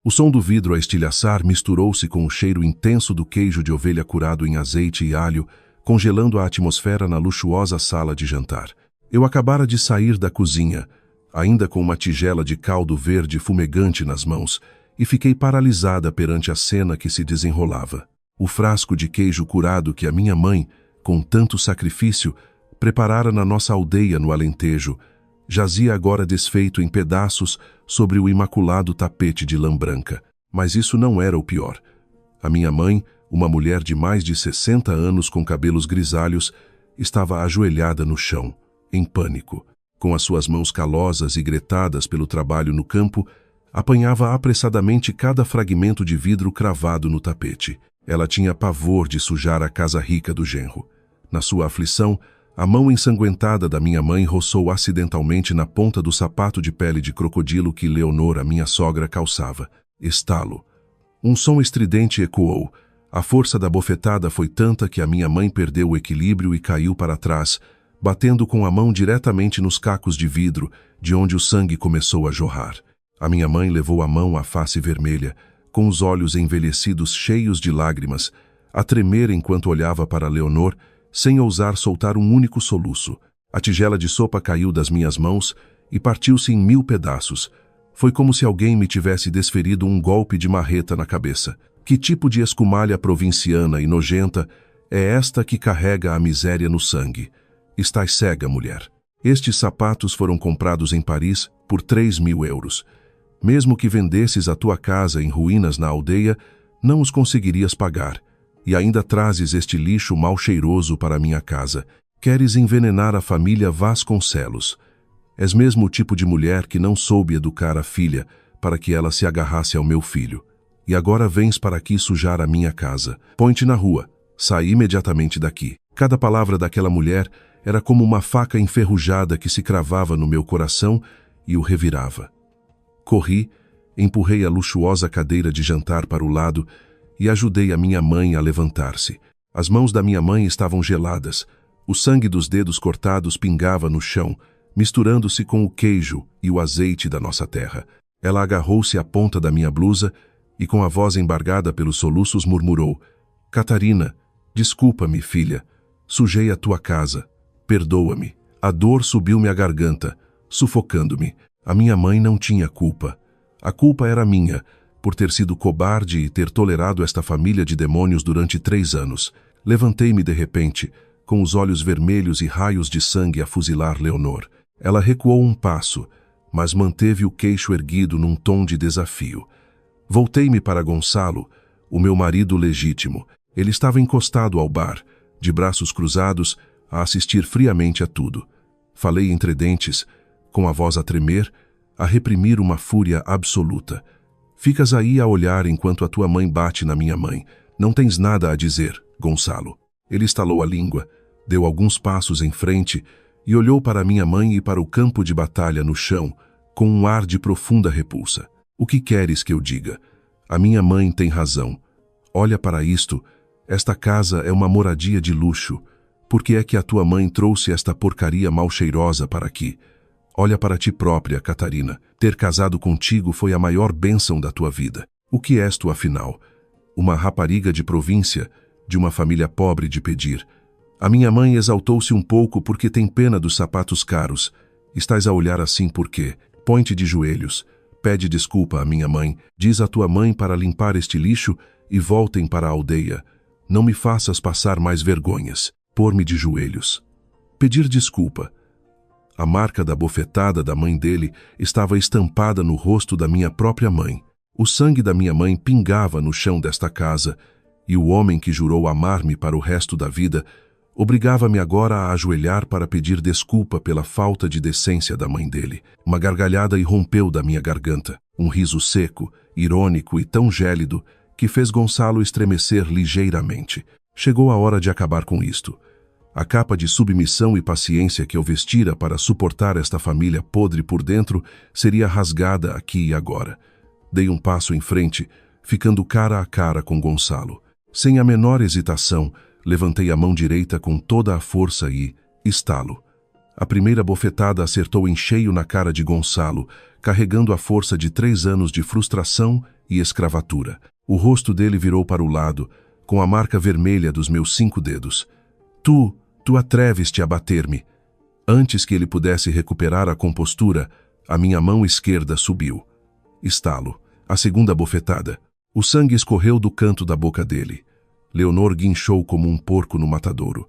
O som do vidro a estilhaçar misturou-se com o cheiro intenso do queijo de ovelha curado em azeite e alho, congelando a atmosfera na luxuosa sala de jantar. Eu acabara de sair da cozinha, ainda com uma tigela de caldo verde fumegante nas mãos, e fiquei paralisada perante a cena que se desenrolava. O frasco de queijo curado que a minha mãe, com tanto sacrifício, preparara na nossa aldeia no Alentejo, jazia agora desfeito em pedaços sobre o imaculado tapete de lã branca. Mas isso não era o pior. A minha mãe, uma mulher de mais de 60 anos com cabelos grisalhos, estava ajoelhada no chão, em pânico. Com as suas mãos calosas e gretadas pelo trabalho no campo, apanhava apressadamente cada fragmento de vidro cravado no tapete. Ela tinha pavor de sujar a casa rica do genro. Na sua aflição, a mão ensanguentada da minha mãe roçou acidentalmente na ponta do sapato de pele de crocodilo que Leonor, a minha sogra, calçava. Estalo. Um som estridente ecoou. A força da bofetada foi tanta que a minha mãe perdeu o equilíbrio e caiu para trás, batendo com a mão diretamente nos cacos de vidro, de onde o sangue começou a jorrar. A minha mãe levou a mão à face vermelha, com os olhos envelhecidos cheios de lágrimas, a tremer enquanto olhava para Leonor, sem ousar soltar um único soluço. A tigela de sopa caiu das minhas mãos e partiu-se em 1000 pedaços. Foi como se alguém me tivesse desferido um golpe de marreta na cabeça. Que tipo de escumalha provinciana e nojenta é esta que carrega a miséria no sangue? Estás cega, mulher. Estes sapatos foram comprados em Paris por 3.000 euros. Mesmo que vendesses a tua casa em ruínas na aldeia, não os conseguirias pagar. E ainda trazes este lixo mal cheiroso para minha casa. Queres envenenar a família Vasconcelos. És mesmo o tipo de mulher que não soube educar a filha para que ela se agarrasse ao meu filho. E agora vens para aqui sujar a minha casa. Põe-te na rua. Sai imediatamente daqui. Cada palavra daquela mulher era como uma faca enferrujada que se cravava no meu coração e o revirava. Corri, empurrei a luxuosa cadeira de jantar para o lado e ajudei a minha mãe a levantar-se. As mãos da minha mãe estavam geladas. O sangue dos dedos cortados pingava no chão, misturando-se com o queijo e o azeite da nossa terra. Ela agarrou-se à ponta da minha blusa e, com a voz embargada pelos soluços, murmurou: Catarina, desculpa-me, filha. Sujei a tua casa. Perdoa-me. A dor subiu-me à garganta, sufocando-me. A minha mãe não tinha culpa. A culpa era minha, por ter sido cobarde e ter tolerado esta família de demônios durante 3 anos. Levantei-me de repente, com os olhos vermelhos e raios de sangue a fuzilar Leonor. Ela recuou um passo, mas manteve o queixo erguido num tom de desafio. Voltei-me para Gonçalo, o meu marido legítimo. Ele estava encostado ao bar, de braços cruzados, a assistir friamente a tudo. Falei entre dentes, com a voz a tremer, a reprimir uma fúria absoluta. Ficas aí a olhar enquanto a tua mãe bate na minha mãe. Não tens nada a dizer, Gonçalo. Ele estalou a língua, deu alguns passos em frente e olhou para minha mãe e para o campo de batalha no chão, com um ar de profunda repulsa. O que queres que eu diga? A minha mãe tem razão. Olha para isto. Esta casa é uma moradia de luxo. Por que é que a tua mãe trouxe esta porcaria mal cheirosa para aqui? Olha para ti própria, Catarina. Ter casado contigo foi a maior bênção da tua vida. O que és tu, afinal? Uma rapariga de província, de uma família pobre de pedir. A minha mãe exaltou-se um pouco porque tem pena dos sapatos caros. Estás a olhar assim por quê? Põe-te de joelhos. Pede desculpa à minha mãe. Diz à tua mãe para limpar este lixo e voltem para a aldeia. Não me faças passar mais vergonhas. Pôr-me de joelhos. Pedir desculpa. A marca da bofetada da mãe dele estava estampada no rosto da minha própria mãe. O sangue da minha mãe pingava no chão desta casa, e o homem que jurou amar-me para o resto da vida obrigava-me agora a ajoelhar para pedir desculpa pela falta de decência da mãe dele. Uma gargalhada irrompeu da minha garganta, um riso seco, irônico e tão gélido que fez Gonçalo estremecer ligeiramente. Chegou a hora de acabar com isto. A capa de submissão e paciência que eu vestira para suportar esta família podre por dentro seria rasgada aqui e agora. Dei um passo em frente, ficando cara a cara com Gonçalo. Sem a menor hesitação, levantei a mão direita com toda a força e estalo. A primeira bofetada acertou em cheio na cara de Gonçalo, carregando a força de 3 anos de frustração e escravatura. O rosto dele virou para o lado, com a marca vermelha dos meus 5 dedos. Tu atreves-te a bater-me. Antes que ele pudesse recuperar a compostura, a minha mão esquerda subiu. Estalo. A segunda bofetada. O sangue escorreu do canto da boca dele. Leonor guinchou como um porco no matadouro.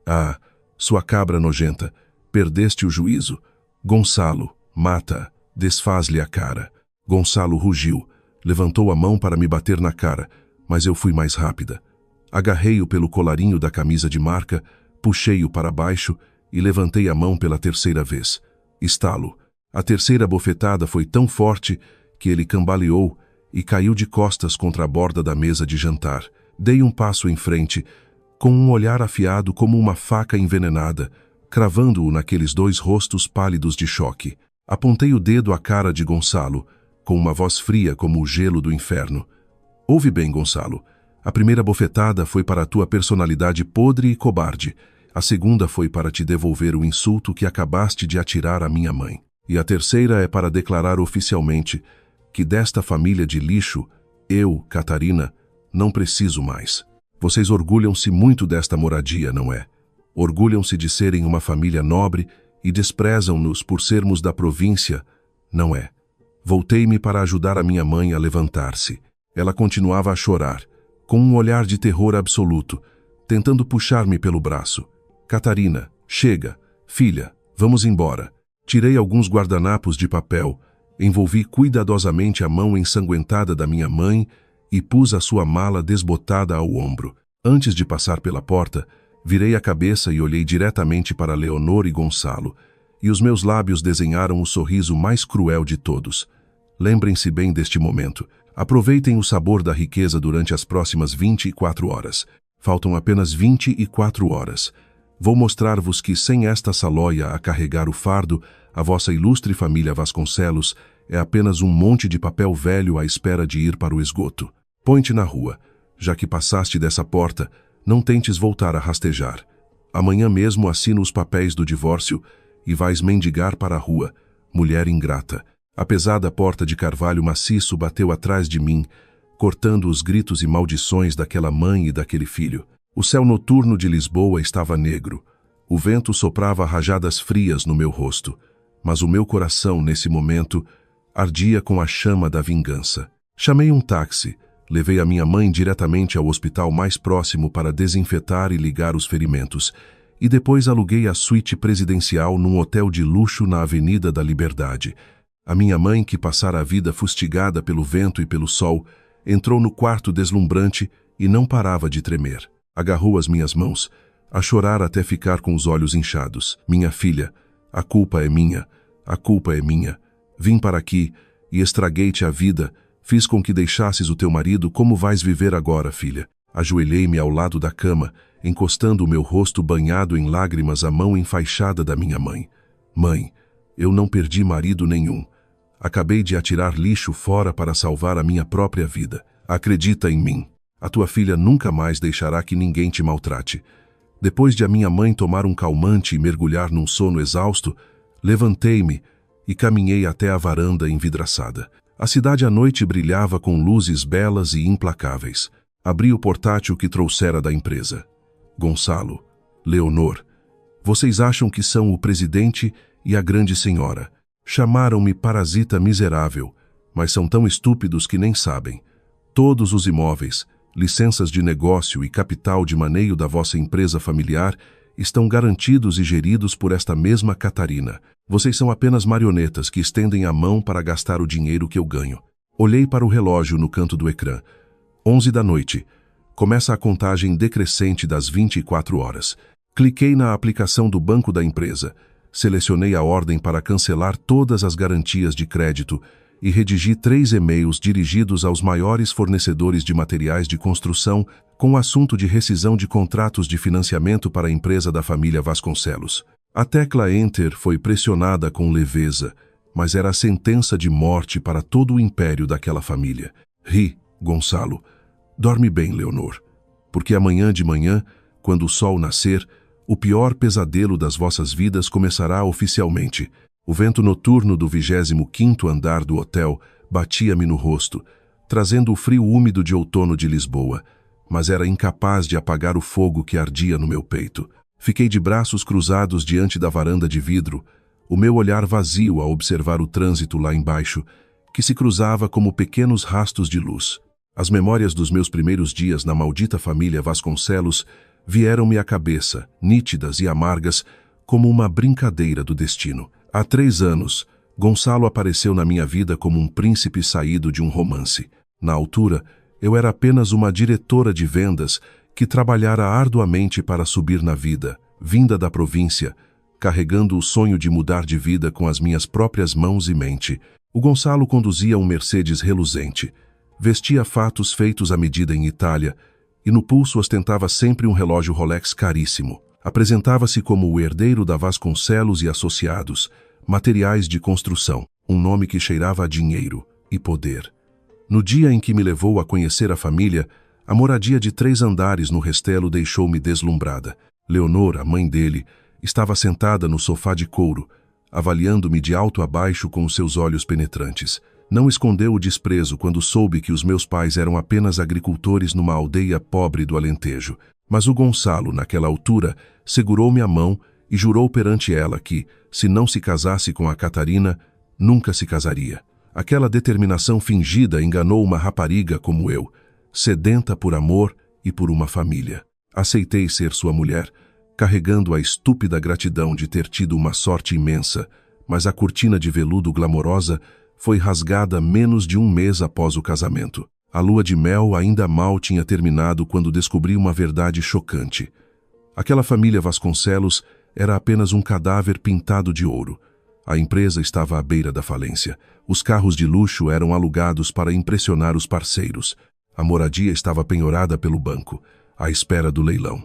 Ah, sua cabra nojenta, perdeste o juízo. Gonçalo, mata, desfaz-lhe a cara. Gonçalo rugiu, levantou a mão para me bater na cara, mas eu fui mais rápida. Agarrei-o pelo colarinho da camisa de marca, puxei-o para baixo e levantei a mão pela terceira vez. Estalo. A terceira bofetada foi tão forte que ele cambaleou e caiu de costas contra a borda da mesa de jantar. Dei um passo em frente, com um olhar afiado como uma faca envenenada, cravando-o naqueles 2 rostos pálidos de choque. Apontei o dedo à cara de Gonçalo, com uma voz fria como o gelo do inferno. Ouve bem, Gonçalo. A primeira bofetada foi para a tua personalidade podre e cobarde. A segunda foi para te devolver o insulto que acabaste de atirar à minha mãe. E a terceira é para declarar oficialmente que desta família de lixo, eu, Catarina, não preciso mais. Vocês orgulham-se muito desta moradia, não é? Orgulham-se de serem uma família nobre e desprezam-nos por sermos da província, não é? Voltei-me para ajudar a minha mãe a levantar-se. Ela continuava a chorar, com um olhar de terror absoluto, tentando puxar-me pelo braço. Catarina, chega. Filha, vamos embora. Tirei alguns guardanapos de papel, envolvi cuidadosamente a mão ensanguentada da minha mãe e pus a sua mala desbotada ao ombro. Antes de passar pela porta, virei a cabeça e olhei diretamente para Leonor e Gonçalo, e os meus lábios desenharam o sorriso mais cruel de todos. Lembrem-se bem deste momento. Aproveitem o sabor da riqueza durante as próximas 24 horas. Faltam apenas 24 horas. Vou mostrar-vos que, sem esta salóia a carregar o fardo, a vossa ilustre família Vasconcelos é apenas um monte de papel velho à espera de ir para o esgoto. Põe-te na rua. Já que passaste dessa porta, não tentes voltar a rastejar. Amanhã mesmo assino os papéis do divórcio e vais mendigar para a rua, mulher ingrata. A pesada porta de carvalho maciço bateu atrás de mim, cortando os gritos e maldições daquela mãe e daquele filho. O céu noturno de Lisboa estava negro. O vento soprava rajadas frias no meu rosto, mas o meu coração, nesse momento, ardia com a chama da vingança. Chamei um táxi, levei a minha mãe diretamente ao hospital mais próximo para desinfetar e ligar os ferimentos, e depois aluguei a suíte presidencial num hotel de luxo na Avenida da Liberdade. A minha mãe, que passara a vida fustigada pelo vento e pelo sol, entrou no quarto deslumbrante e não parava de tremer. Agarrou as minhas mãos, a chorar até ficar com os olhos inchados. Minha filha, a culpa é minha, a culpa é minha. Vim para aqui e estraguei-te a vida, fiz com que deixasses o teu marido. Como vais viver agora, filha? Ajoelhei-me ao lado da cama, encostando o meu rosto banhado em lágrimas à mão enfaixada da minha mãe. Mãe, eu não perdi marido nenhum. Acabei de atirar lixo fora para salvar a minha própria vida. Acredita em mim. A tua filha nunca mais deixará que ninguém te maltrate. Depois de a minha mãe tomar um calmante e mergulhar num sono exausto, levantei-me e caminhei até a varanda envidraçada. A cidade à noite brilhava com luzes belas e implacáveis. Abri o portátil que trouxera da empresa. Gonçalo, Leonor, vocês acham que são o presidente e a grande senhora. Chamaram-me parasita miserável, mas são tão estúpidos que nem sabem. Todos os imóveis, licenças de negócio e capital de maneio da vossa empresa familiar estão garantidos e geridos por esta mesma Catarina. Vocês são apenas marionetas que estendem a mão para gastar o dinheiro que eu ganho. Olhei para o relógio no canto do ecrã. 11 da noite. Começa a contagem decrescente das 24 horas. Cliquei na aplicação do banco da empresa. Selecionei a ordem para cancelar todas as garantias de crédito e redigi 3 e-mails dirigidos aos maiores fornecedores de materiais de construção com o assunto de rescisão de contratos de financiamento para a empresa da família Vasconcelos. A tecla Enter foi pressionada com leveza, mas era a sentença de morte para todo o império daquela família. Ri, Gonçalo. Dorme bem, Leonor, porque amanhã de manhã, quando o sol nascer, o pior pesadelo das vossas vidas começará oficialmente. O vento noturno do 25º andar do hotel batia-me no rosto, trazendo o frio úmido de outono de Lisboa, mas era incapaz de apagar o fogo que ardia no meu peito. Fiquei de braços cruzados diante da varanda de vidro, o meu olhar vazio a observar o trânsito lá embaixo, que se cruzava como pequenos rastos de luz. As memórias dos meus primeiros dias na maldita família Vasconcelos vieram-me à cabeça, nítidas e amargas, como uma brincadeira do destino. Há 3 anos, Gonçalo apareceu na minha vida como um príncipe saído de um romance. Na altura, eu era apenas uma diretora de vendas que trabalhara arduamente para subir na vida, vinda da província, carregando o sonho de mudar de vida com as minhas próprias mãos e mente. O Gonçalo conduzia um Mercedes reluzente, vestia fatos feitos à medida em Itália e no pulso ostentava sempre um relógio Rolex caríssimo. Apresentava-se como o herdeiro da Vasconcelos e Associados, materiais de construção, um nome que cheirava a dinheiro e poder. No dia em que me levou a conhecer a família, a moradia de 3 andares no Restelo deixou-me deslumbrada. Leonor, a mãe dele, estava sentada no sofá de couro, avaliando-me de alto a baixo com os seus olhos penetrantes. Não escondeu o desprezo quando soube que os meus pais eram apenas agricultores numa aldeia pobre do Alentejo. Mas o Gonçalo, naquela altura, segurou-me a mão e jurou perante ela que, se não se casasse com a Catarina, nunca se casaria. Aquela determinação fingida enganou uma rapariga como eu, sedenta por amor e por uma família. Aceitei ser sua mulher, carregando a estúpida gratidão de ter tido uma sorte imensa, mas a cortina de veludo glamourosa foi rasgada menos de 1 mês após o casamento. A lua de mel ainda mal tinha terminado quando descobri uma verdade chocante. Aquela família Vasconcelos era apenas um cadáver pintado de ouro. A empresa estava à beira da falência. Os carros de luxo eram alugados para impressionar os parceiros. A moradia estava penhorada pelo banco, à espera do leilão.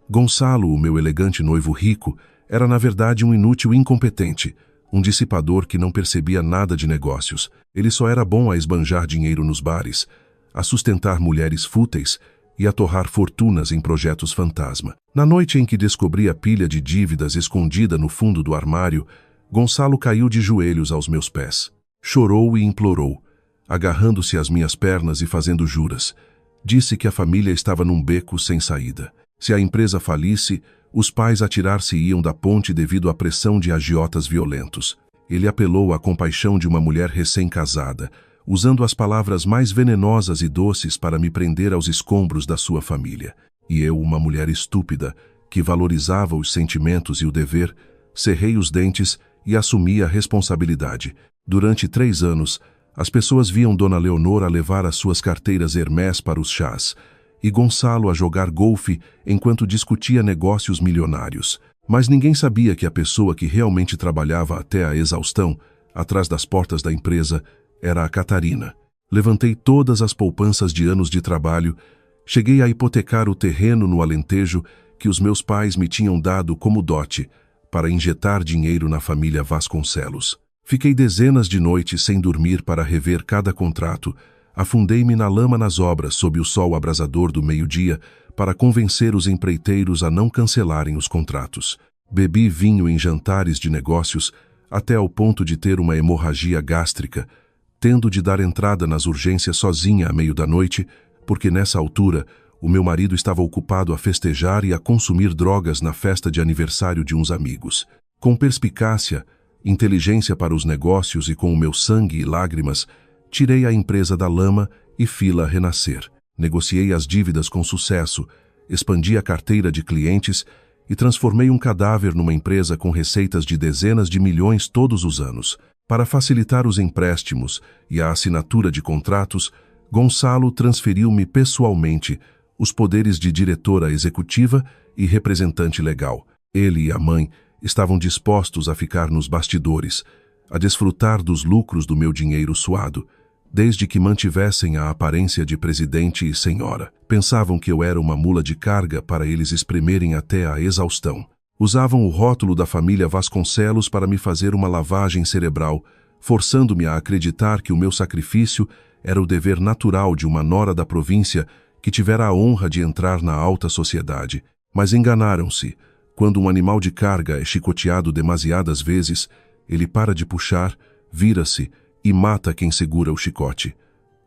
Gonçalo, o meu elegante noivo rico, era na verdade um inútil incompetente, um dissipador que não percebia nada de negócios. Ele só era bom a esbanjar dinheiro nos bares, a sustentar mulheres fúteis e a torrar fortunas em projetos fantasma. Na noite em que descobri a pilha de dívidas escondida no fundo do armário, Gonçalo caiu de joelhos aos meus pés. Chorou e implorou, agarrando-se às minhas pernas e fazendo juras. Disse que a família estava num beco sem saída. Se a empresa falisse, os pais atirar-se-iam da ponte devido à pressão de agiotas violentos. Ele apelou à compaixão de uma mulher recém-casada, usando as palavras mais venenosas e doces para me prender aos escombros da sua família. E eu, uma mulher estúpida, que valorizava os sentimentos e o dever, cerrei os dentes e assumi a responsabilidade. Durante 3 anos, as pessoas viam Dona Leonor a levar as suas carteiras Hermès para os chás, e Gonçalo a jogar golfe enquanto discutia negócios milionários. Mas ninguém sabia que a pessoa que realmente trabalhava até a exaustão, atrás das portas da empresa, era a Catarina. Levantei todas as poupanças de anos de trabalho, cheguei a hipotecar o terreno no Alentejo que os meus pais me tinham dado como dote para injetar dinheiro na família Vasconcelos. Fiquei dezenas de noites sem dormir para rever cada contrato. Afundei-me na lama nas obras sob o sol abrasador do meio-dia para convencer os empreiteiros a não cancelarem os contratos. Bebi vinho em jantares de negócios até ao ponto de ter uma hemorragia gástrica, tendo de dar entrada nas urgências sozinha à meio da noite, porque nessa altura o meu marido estava ocupado a festejar e a consumir drogas na festa de aniversário de uns amigos. Com perspicácia, inteligência para os negócios e com o meu sangue e lágrimas, tirei a empresa da lama e fi-la renascer. Negociei as dívidas com sucesso, expandi a carteira de clientes e transformei um cadáver numa empresa com receitas de dezenas de milhões todos os anos. Para facilitar os empréstimos e a assinatura de contratos, Gonçalo transferiu-me pessoalmente os poderes de diretora executiva e representante legal. Ele e a mãe estavam dispostos a ficar nos bastidores, a desfrutar dos lucros do meu dinheiro suado, desde que mantivessem a aparência de presidente e senhora. Pensavam que eu era uma mula de carga para eles espremerem até a exaustão. Usavam o rótulo da família Vasconcelos para me fazer uma lavagem cerebral, forçando-me a acreditar que o meu sacrifício era o dever natural de uma nora da província que tivera a honra de entrar na alta sociedade. Mas enganaram-se. Quando um animal de carga é chicoteado demasiadas vezes, ele para de puxar, vira-se e mata quem segura o chicote.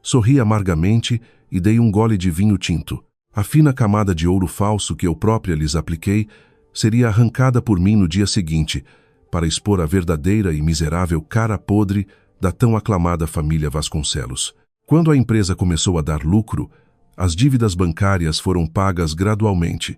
Sorri amargamente e dei um gole de vinho tinto. A fina camada de ouro falso que eu própria lhes apliquei seria arrancada por mim no dia seguinte, para expor a verdadeira e miserável cara podre da tão aclamada família Vasconcelos. Quando a empresa começou a dar lucro, as dívidas bancárias foram pagas gradualmente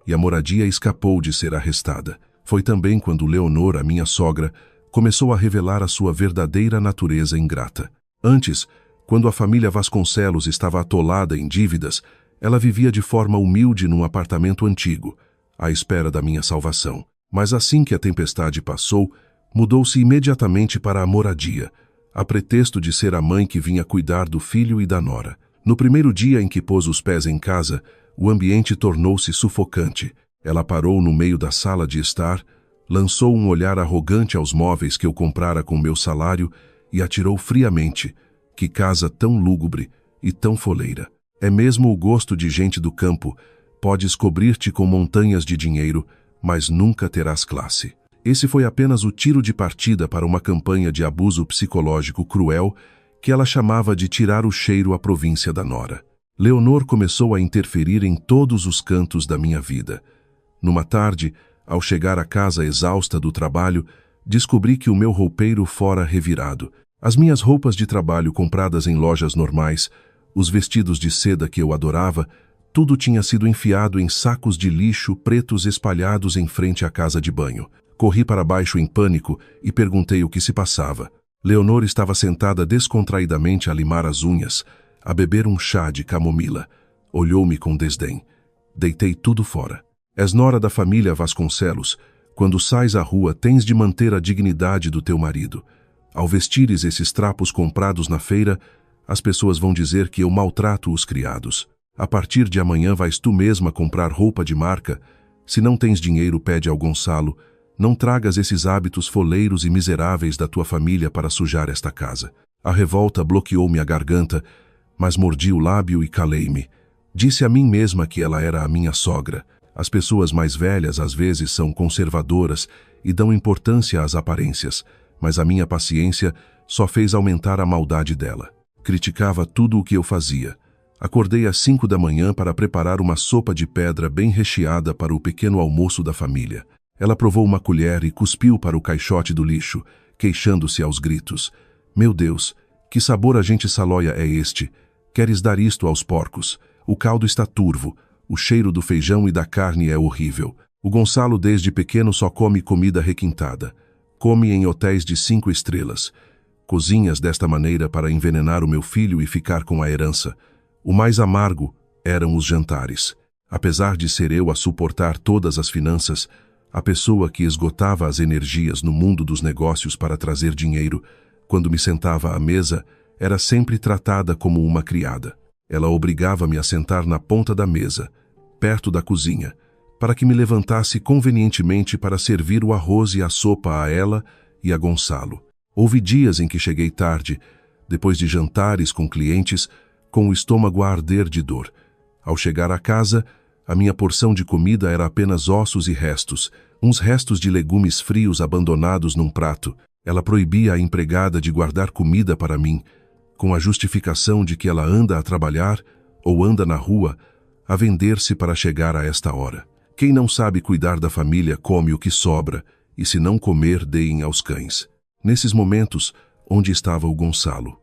e a moradia escapou de ser arrestada. Foi também quando Leonor, a minha sogra, começou a revelar a sua verdadeira natureza ingrata. Antes, quando a família Vasconcelos estava atolada em dívidas, ela vivia de forma humilde num apartamento antigo, à espera da minha salvação. Mas assim que a tempestade passou, mudou-se imediatamente para a moradia, a pretexto de ser a mãe que vinha cuidar do filho e da nora. No primeiro dia em que pôs os pés em casa, o ambiente tornou-se sufocante. Ela parou no meio da sala de estar, lançou um olhar arrogante aos móveis que eu comprara com meu salário e atirou friamente: que casa tão lúgubre e tão foleira. É mesmo o gosto de gente do campo. Podes cobrir-te com montanhas de dinheiro, mas nunca terás classe. Esse foi apenas o tiro de partida para uma campanha de abuso psicológico cruel que ela chamava de tirar o cheiro à província da nora. Leonor começou a interferir em todos os cantos da minha vida. Numa tarde, ao chegar à casa exausta do trabalho, descobri que o meu roupeiro fora revirado. As minhas roupas de trabalho compradas em lojas normais, os vestidos de seda que eu adorava, tudo tinha sido enfiado em sacos de lixo pretos espalhados em frente à casa de banho. Corri para baixo em pânico e perguntei o que se passava. Leonor estava sentada descontraidamente a limar as unhas, a beber um chá de camomila. Olhou-me com desdém. Deitei tudo fora. És nora da família Vasconcelos. Quando sais à rua, tens de manter a dignidade do teu marido. Ao vestires esses trapos comprados na feira, as pessoas vão dizer que eu maltrato os criados. A partir de amanhã vais tu mesma comprar roupa de marca. Se não tens dinheiro, pede ao Gonçalo. Não tragas esses hábitos foleiros e miseráveis da tua família para sujar esta casa. A revolta bloqueou-me a garganta, mas mordi o lábio e calei-me. Disse a mim mesma que ela era a minha sogra. As pessoas mais velhas às vezes são conservadoras e dão importância às aparências, mas a minha paciência só fez aumentar a maldade dela. Criticava tudo o que eu fazia. Acordei às 5 da manhã para preparar uma sopa de pedra bem recheada para o pequeno almoço da família. Ela provou uma colher e cuspiu para o caixote do lixo, queixando-se aos gritos. Meu Deus, que sabor a gente salóia é este? Queres dar isto aos porcos? O caldo está turvo, o cheiro do feijão e da carne é horrível. O Gonçalo desde pequeno só come comida requintada. Come em hotéis de 5 estrelas. Cozinhas desta maneira para envenenar o meu filho e ficar com a herança. O mais amargo eram os jantares. Apesar de ser eu a suportar todas as finanças, a pessoa que esgotava as energias no mundo dos negócios para trazer dinheiro, quando me sentava à mesa, era sempre tratada como uma criada. Ela obrigava-me a sentar na ponta da mesa, perto da cozinha, para que me levantasse convenientemente para servir o arroz e a sopa a ela e a Gonçalo. Houve dias em que cheguei tarde, depois de jantares com clientes, com o estômago a arder de dor. Ao chegar à casa, a minha porção de comida era apenas ossos e restos, uns restos de legumes frios abandonados num prato. Ela proibia a empregada de guardar comida para mim, com a justificação de que ela anda a trabalhar ou anda na rua a vender-se para chegar a esta hora. Quem não sabe cuidar da família come o que sobra, e se não comer, deem aos cães. Nesses momentos, onde estava o Gonçalo?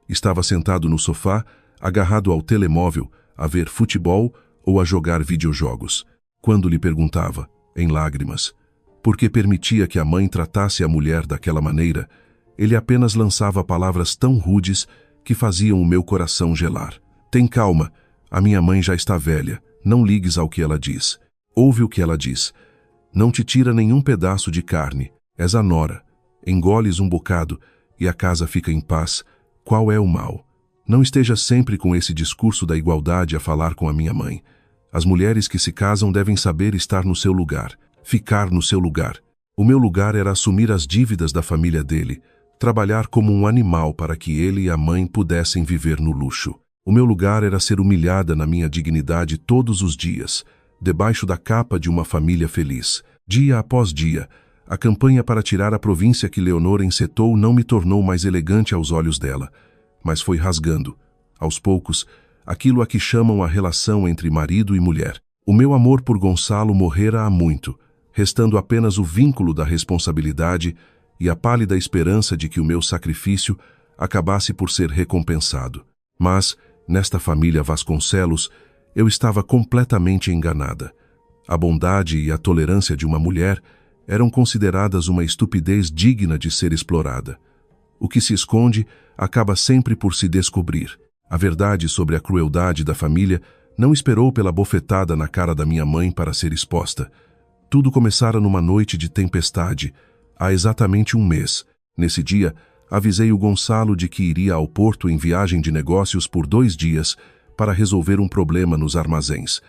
Estava sentado no sofá, agarrado ao telemóvel, a ver futebol ou a jogar videojogos. Quando lhe perguntava, em lágrimas, por que permitia que a mãe tratasse a mulher daquela maneira, ele apenas lançava palavras tão rudes que faziam o meu coração gelar. Tem calma, a minha mãe já está velha, não ligues ao que ela diz. Ouve o que ela diz. Não te tira nenhum pedaço de carne, és a nora. Engoles um bocado e a casa fica em paz. Qual é o mal? Não esteja sempre com esse discurso da igualdade a falar com a minha mãe. As mulheres que se casam devem saber estar no seu lugar, ficar no seu lugar. O meu lugar era assumir as dívidas da família dele, trabalhar como um animal para que ele e a mãe pudessem viver no luxo. O meu lugar era ser humilhada na minha dignidade todos os dias, debaixo da capa de uma família feliz. Dia após dia, a campanha para tirar a província que Leonor encetou não me tornou mais elegante aos olhos dela, mas foi rasgando, aos poucos, aquilo a que chamam a relação entre marido e mulher. O meu amor por Gonçalo morrera há muito, restando apenas o vínculo da responsabilidade e a pálida esperança de que o meu sacrifício acabasse por ser recompensado. Mas, nesta família Vasconcelos, eu estava completamente enganada. A bondade e a tolerância de uma mulher eram consideradas uma estupidez digna de ser explorada. O que se esconde acaba sempre por se descobrir. A verdade sobre a crueldade da família não esperou pela bofetada na cara da minha mãe para ser exposta. Tudo começara numa noite de tempestade, há exatamente um mês. Nesse dia, avisei o Gonçalo de que iria ao porto em viagem de negócios por 2 dias para resolver um problema nos armazéns.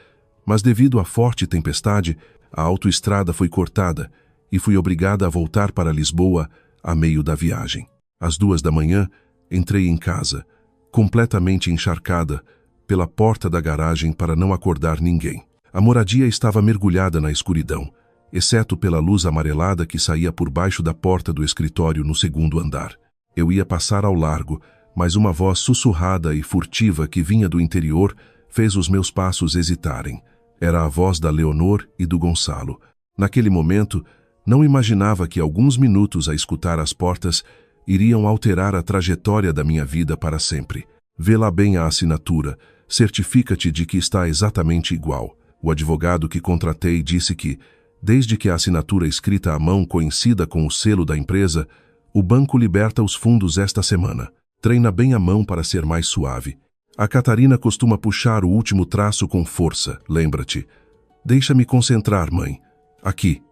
Mas devido à forte tempestade, a autoestrada foi cortada e fui obrigada a voltar para Lisboa a meio da viagem. Às 2 da manhã, entrei em casa, completamente encharcada, pela porta da garagem para não acordar ninguém. A moradia estava mergulhada na escuridão, exceto pela luz amarelada que saía por baixo da porta do escritório no 2º andar. Eu ia passar ao largo, mas uma voz sussurrada e furtiva que vinha do interior fez os meus passos hesitarem. Era a voz da Leonor e do Gonçalo. Naquele momento, não imaginava que alguns minutos a escutar as portas iriam alterar a trajetória da minha vida para sempre. Vê lá bem a assinatura, certifica-te de que está exatamente igual. O advogado que contratei disse que, desde que a assinatura escrita à mão coincida com o selo da empresa, o banco liberta os fundos esta semana. Treina bem a mão para ser mais suave. A Catarina costuma puxar o último traço com força, lembra-te. Deixa-me concentrar, mãe. Aqui.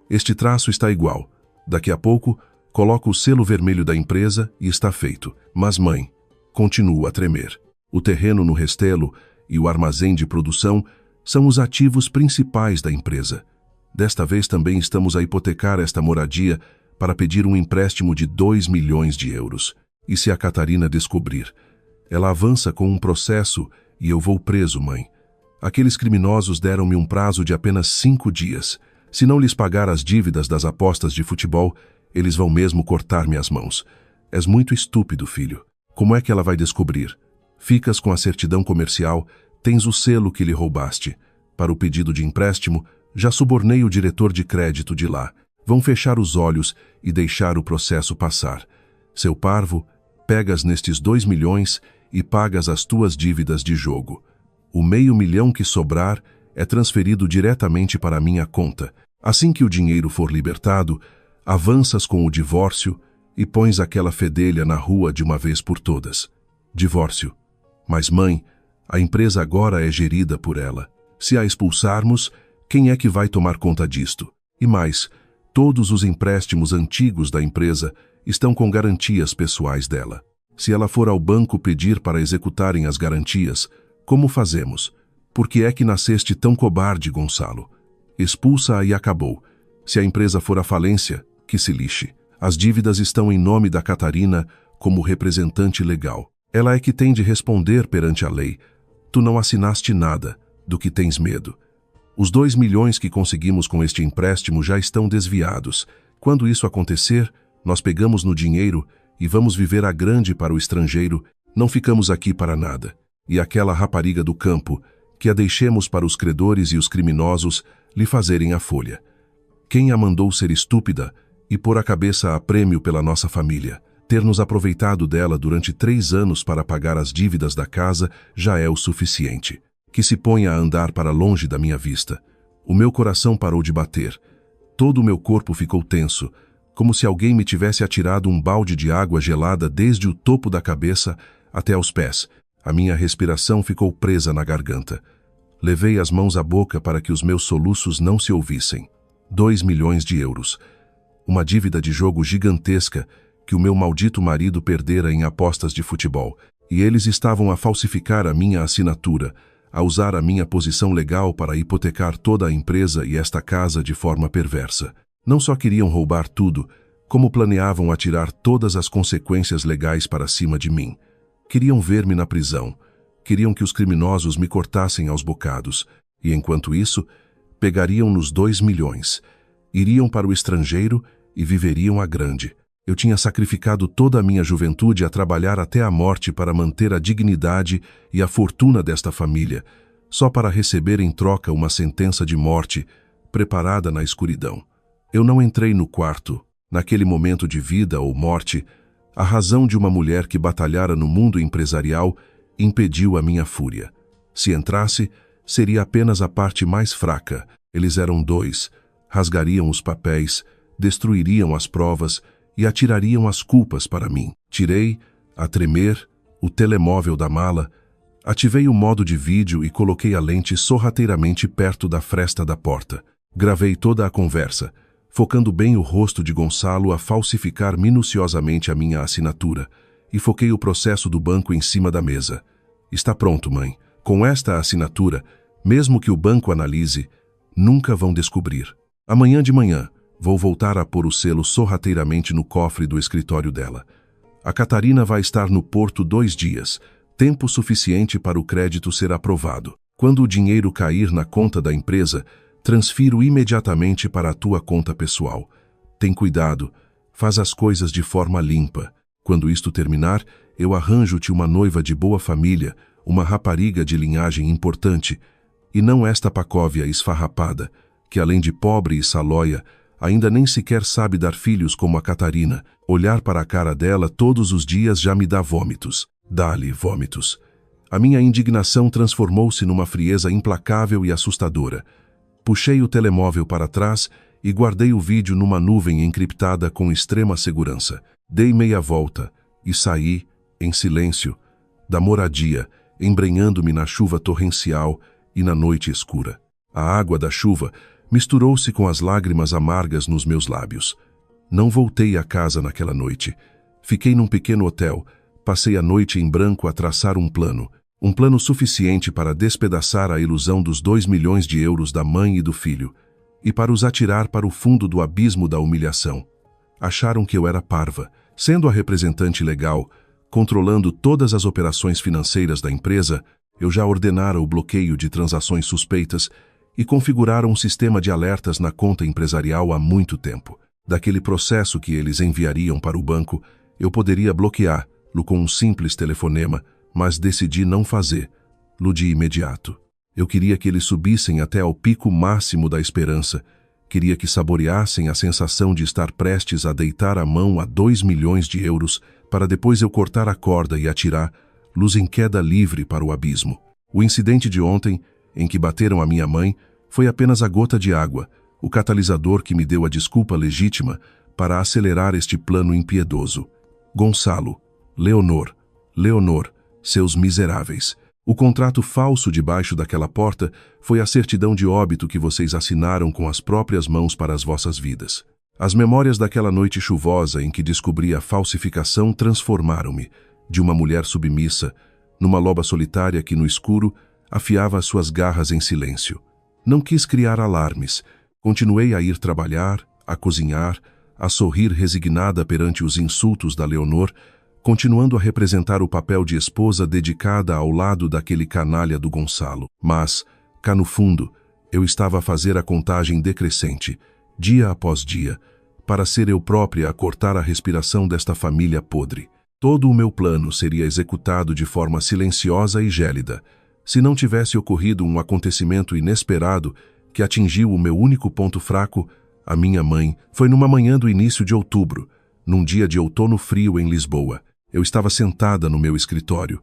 Este traço está igual. Daqui a pouco, coloco o selo vermelho da empresa e está feito. Mas, mãe, continuo a tremer. O terreno no Restelo e o armazém de produção são os ativos principais da empresa. Desta vez também estamos a hipotecar esta moradia para pedir um empréstimo de 2 milhões de euros. E se a Catarina descobrir? Ela avança com um processo e eu vou preso, mãe. Aqueles criminosos deram-me um prazo de apenas 5 dias. Se não lhes pagar as dívidas das apostas de futebol, eles vão mesmo cortar-me as mãos. És muito estúpido, filho. Como é que ela vai descobrir? Ficas com a certidão comercial, tens o selo que lhe roubaste. Para o pedido de empréstimo, já subornei o diretor de crédito de lá. Vão fechar os olhos e deixar o processo passar. Seu parvo, pegas nestes 2 milhões e pagas as tuas dívidas de jogo. O meio milhão que sobrar é transferido diretamente para a minha conta. Assim que o dinheiro for libertado, avanças com o divórcio e pões aquela fedelha na rua de uma vez por todas. Divórcio. Mas, mãe, a empresa agora é gerida por ela. Se a expulsarmos, quem é que vai tomar conta disto? E mais, todos os empréstimos antigos da empresa estão com garantias pessoais dela. Se ela for ao banco pedir para executarem as garantias, como fazemos? Por que é que nasceste tão cobarde, Gonçalo? Expulsa-a e acabou. Se a empresa for à falência, que se lixe. As dívidas estão em nome da Catarina como representante legal. Ela é que tem de responder perante a lei. Tu não assinaste nada, do que tens medo. Os 2 milhões que conseguimos com este empréstimo já estão desviados. Quando isso acontecer, nós pegamos no dinheiro e vamos viver a grande para o estrangeiro, não ficamos aqui para nada. E aquela rapariga do campo, que a deixemos para os credores e os criminosos lhe fazerem a folha. Quem a mandou ser estúpida e pôr a cabeça a prêmio pela nossa família? Ter nos aproveitado dela durante 3 anos para pagar as dívidas da casa já é o suficiente. Que se ponha a andar para longe da minha vista. O meu coração parou de bater. Todo o meu corpo ficou tenso, como se alguém me tivesse atirado um balde de água gelada desde o topo da cabeça até aos pés. A minha respiração ficou presa na garganta. Levei as mãos à boca para que os meus soluços não se ouvissem. 2 milhões de euros. Uma dívida de jogo gigantesca que o meu maldito marido perdera em apostas de futebol. E eles estavam a falsificar a minha assinatura, a usar a minha posição legal para hipotecar toda a empresa e esta casa de forma perversa. Não só queriam roubar tudo, como planeavam atirar todas as consequências legais para cima de mim. Queriam ver-me na prisão. Queriam que os criminosos me cortassem aos bocados. E, enquanto isso, pegariam nos 2 milhões. Iriam para o estrangeiro e viveriam à grande. Eu tinha sacrificado toda a minha juventude a trabalhar até a morte para manter a dignidade e a fortuna desta família, só para receber em troca uma sentença de morte, preparada na escuridão. Eu não entrei no quarto. Naquele momento de vida ou morte, a razão de uma mulher que batalhara no mundo empresarial impediu a minha fúria. Se entrasse, seria apenas a parte mais fraca. Eles eram dois. Rasgariam os papéis, destruiriam as provas e atirariam as culpas para mim. Tirei, a tremer, o telemóvel da mala, ativei o modo de vídeo e coloquei a lente sorrateiramente perto da fresta da porta. Gravei toda a conversa, focando bem o rosto de Gonçalo a falsificar minuciosamente a minha assinatura, e foquei o processo do banco em cima da mesa. Está pronto, mãe. Com esta assinatura, mesmo que o banco analise, nunca vão descobrir. Amanhã de manhã, vou voltar a pôr o selo sorrateiramente no cofre do escritório dela. A Catarina vai estar no porto 2 dias, tempo suficiente para o crédito ser aprovado. Quando o dinheiro cair na conta da empresa, transfiro imediatamente para a tua conta pessoal. Tem cuidado, faz as coisas de forma limpa. Quando isto terminar, eu arranjo-te uma noiva de boa família, uma rapariga de linhagem importante, e não esta pacóvia esfarrapada, que além de pobre e salóia, ainda nem sequer sabe dar filhos como a Catarina. Olhar para a cara dela todos os dias já me dá vômitos. Dá-lhe vômitos. A minha indignação transformou-se numa frieza implacável e assustadora. Puxei o telemóvel para trás e guardei o vídeo numa nuvem encriptada com extrema segurança. Dei meia volta e saí, em silêncio, da moradia, embrenhando-me na chuva torrencial e na noite escura. A água da chuva misturou-se com as lágrimas amargas nos meus lábios. Não voltei a casa naquela noite. Fiquei num pequeno hotel, passei a noite em branco a traçar um plano suficiente para despedaçar a ilusão dos 2 milhões de euros da mãe e do filho, e para os atirar para o fundo do abismo da humilhação. Acharam que eu era parva. Sendo a representante legal, controlando todas as operações financeiras da empresa, eu já ordenara o bloqueio de transações suspeitas e configuraram um sistema de alertas na conta empresarial há muito tempo. Daquele processo que eles enviariam para o banco, eu poderia bloqueá-lo com um simples telefonema, mas decidi não fazê-lo de imediato. Eu queria que eles subissem até ao pico máximo da esperança. Queria que saboreassem a sensação de estar prestes a deitar a mão a 2 milhões de euros para depois eu cortar a corda e atirar-los em queda livre para o abismo. O incidente de ontem, em que bateram a minha mãe, foi apenas a gota de água, o catalisador que me deu a desculpa legítima para acelerar este plano impiedoso. Gonçalo, Leonor, seus miseráveis. O contrato falso debaixo daquela porta foi a certidão de óbito que vocês assinaram com as próprias mãos para as vossas vidas. As memórias daquela noite chuvosa em que descobri a falsificação transformaram-me, de uma mulher submissa, numa loba solitária que no escuro afiava as suas garras em silêncio. Não quis criar alarmes. Continuei a ir trabalhar, a cozinhar, a sorrir resignada perante os insultos da Leonor, continuando a representar o papel de esposa dedicada ao lado daquele canalha do Gonçalo. Mas, cá no fundo, eu estava a fazer a contagem decrescente, dia após dia, para ser eu própria a cortar a respiração desta família podre. Todo o meu plano seria executado de forma silenciosa e gélida, se não tivesse ocorrido um acontecimento inesperado que atingiu o meu único ponto fraco, a minha mãe. Foi numa manhã do início de outubro, num dia de outono frio em Lisboa. Eu estava sentada no meu escritório,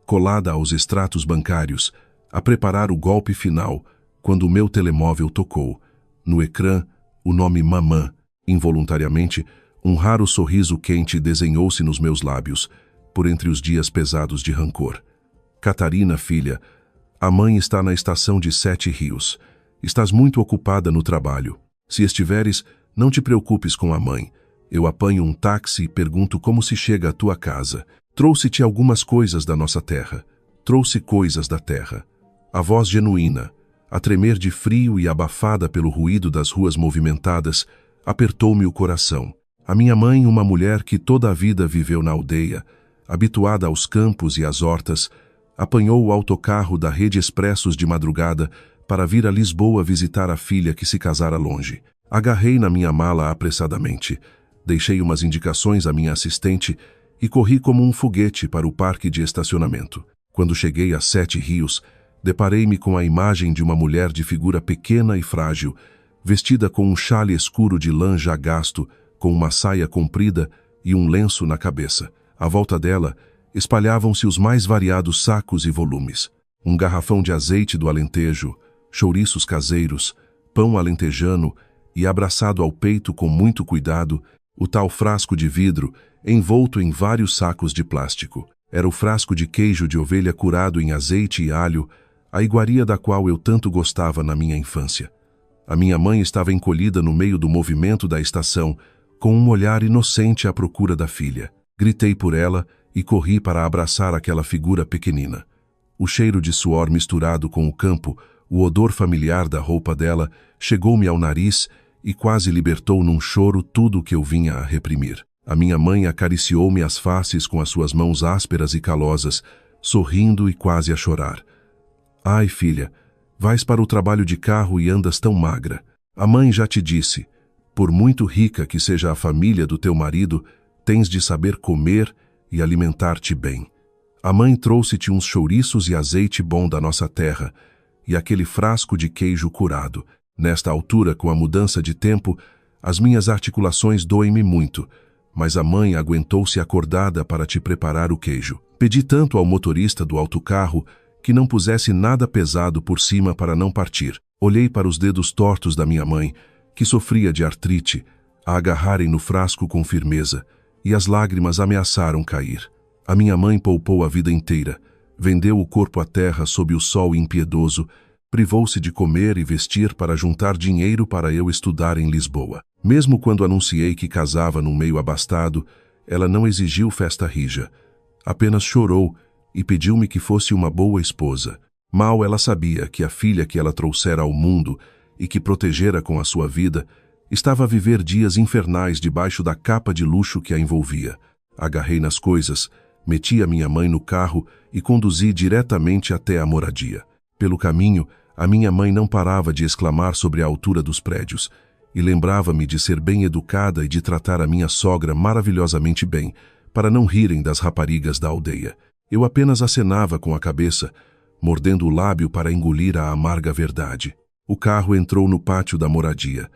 colada aos extratos bancários, a preparar o golpe final, quando o meu telemóvel tocou. No ecrã, o nome Mamã. Involuntariamente, um raro sorriso quente desenhou-se nos meus lábios, por entre os dias pesados de rancor. Catarina, filha, a mãe está na estação de 7 Rios. Estás muito ocupada no trabalho. Se estiveres, não te preocupes com a mãe. Eu apanho um táxi e pergunto como se chega à tua casa. Trouxe-te algumas coisas da nossa terra. Trouxe coisas da terra. A voz genuína, a tremer de frio e abafada pelo ruído das ruas movimentadas, apertou-me o coração. A minha mãe, uma mulher que toda a vida viveu na aldeia, habituada aos campos e às hortas, apanhou o autocarro da Rede Expressos de madrugada para vir a Lisboa visitar a filha que se casara longe. Agarrei na minha mala apressadamente. Deixei umas indicações à minha assistente e corri como um foguete para o parque de estacionamento. Quando cheguei a 7 Rios, deparei-me com a imagem de uma mulher de figura pequena e frágil, vestida com um chale escuro de lã já gasto, com uma saia comprida e um lenço na cabeça. À volta dela, espalhavam-se os mais variados sacos e volumes. Um garrafão de azeite do Alentejo, chouriços caseiros, pão alentejano e, abraçado ao peito com muito cuidado, o tal frasco de vidro envolto em vários sacos de plástico. Era o frasco de queijo de ovelha curado em azeite e alho, a iguaria da qual eu tanto gostava na minha infância. A minha mãe estava encolhida no meio do movimento da estação, com um olhar inocente à procura da filha. Gritei por ela e corri para abraçar aquela figura pequenina. O cheiro de suor misturado com o campo, o odor familiar da roupa dela, chegou-me ao nariz e quase libertou num choro tudo o que eu vinha a reprimir. A minha mãe acariciou-me as faces com as suas mãos ásperas e calosas, sorrindo e quase a chorar. Ai, filha, vais para o trabalho de carro e andas tão magra. A mãe já te disse, por muito rica que seja a família do teu marido, tens de saber comer e alimentar-te bem. A mãe trouxe-te uns chouriços e azeite bom da nossa terra, e aquele frasco de queijo curado. Nesta altura, com a mudança de tempo, as minhas articulações doem-me muito, mas a mãe aguentou-se acordada para te preparar o queijo. Pedi tanto ao motorista do autocarro que não pusesse nada pesado por cima para não partir. Olhei para os dedos tortos da minha mãe, que sofria de artrite, a agarrarem no frasco com firmeza, e as lágrimas ameaçaram cair. A minha mãe poupou a vida inteira, vendeu o corpo à terra sob o sol impiedoso, privou-se de comer e vestir para juntar dinheiro para eu estudar em Lisboa. Mesmo quando anunciei que casava num meio abastado, ela não exigiu festa rija. Apenas chorou e pediu-me que fosse uma boa esposa. Mal ela sabia que a filha que ela trouxera ao mundo e que protegera com a sua vida, estava a viver dias infernais debaixo da capa de luxo que a envolvia. Agarrei nas coisas, meti a minha mãe no carro e conduzi diretamente até a moradia. Pelo caminho, a minha mãe não parava de exclamar sobre a altura dos prédios, e lembrava-me de ser bem educada e de tratar a minha sogra maravilhosamente bem, para não rirem das raparigas da aldeia. Eu apenas acenava com a cabeça, mordendo o lábio para engolir a amarga verdade. O carro entrou no pátio da moradia.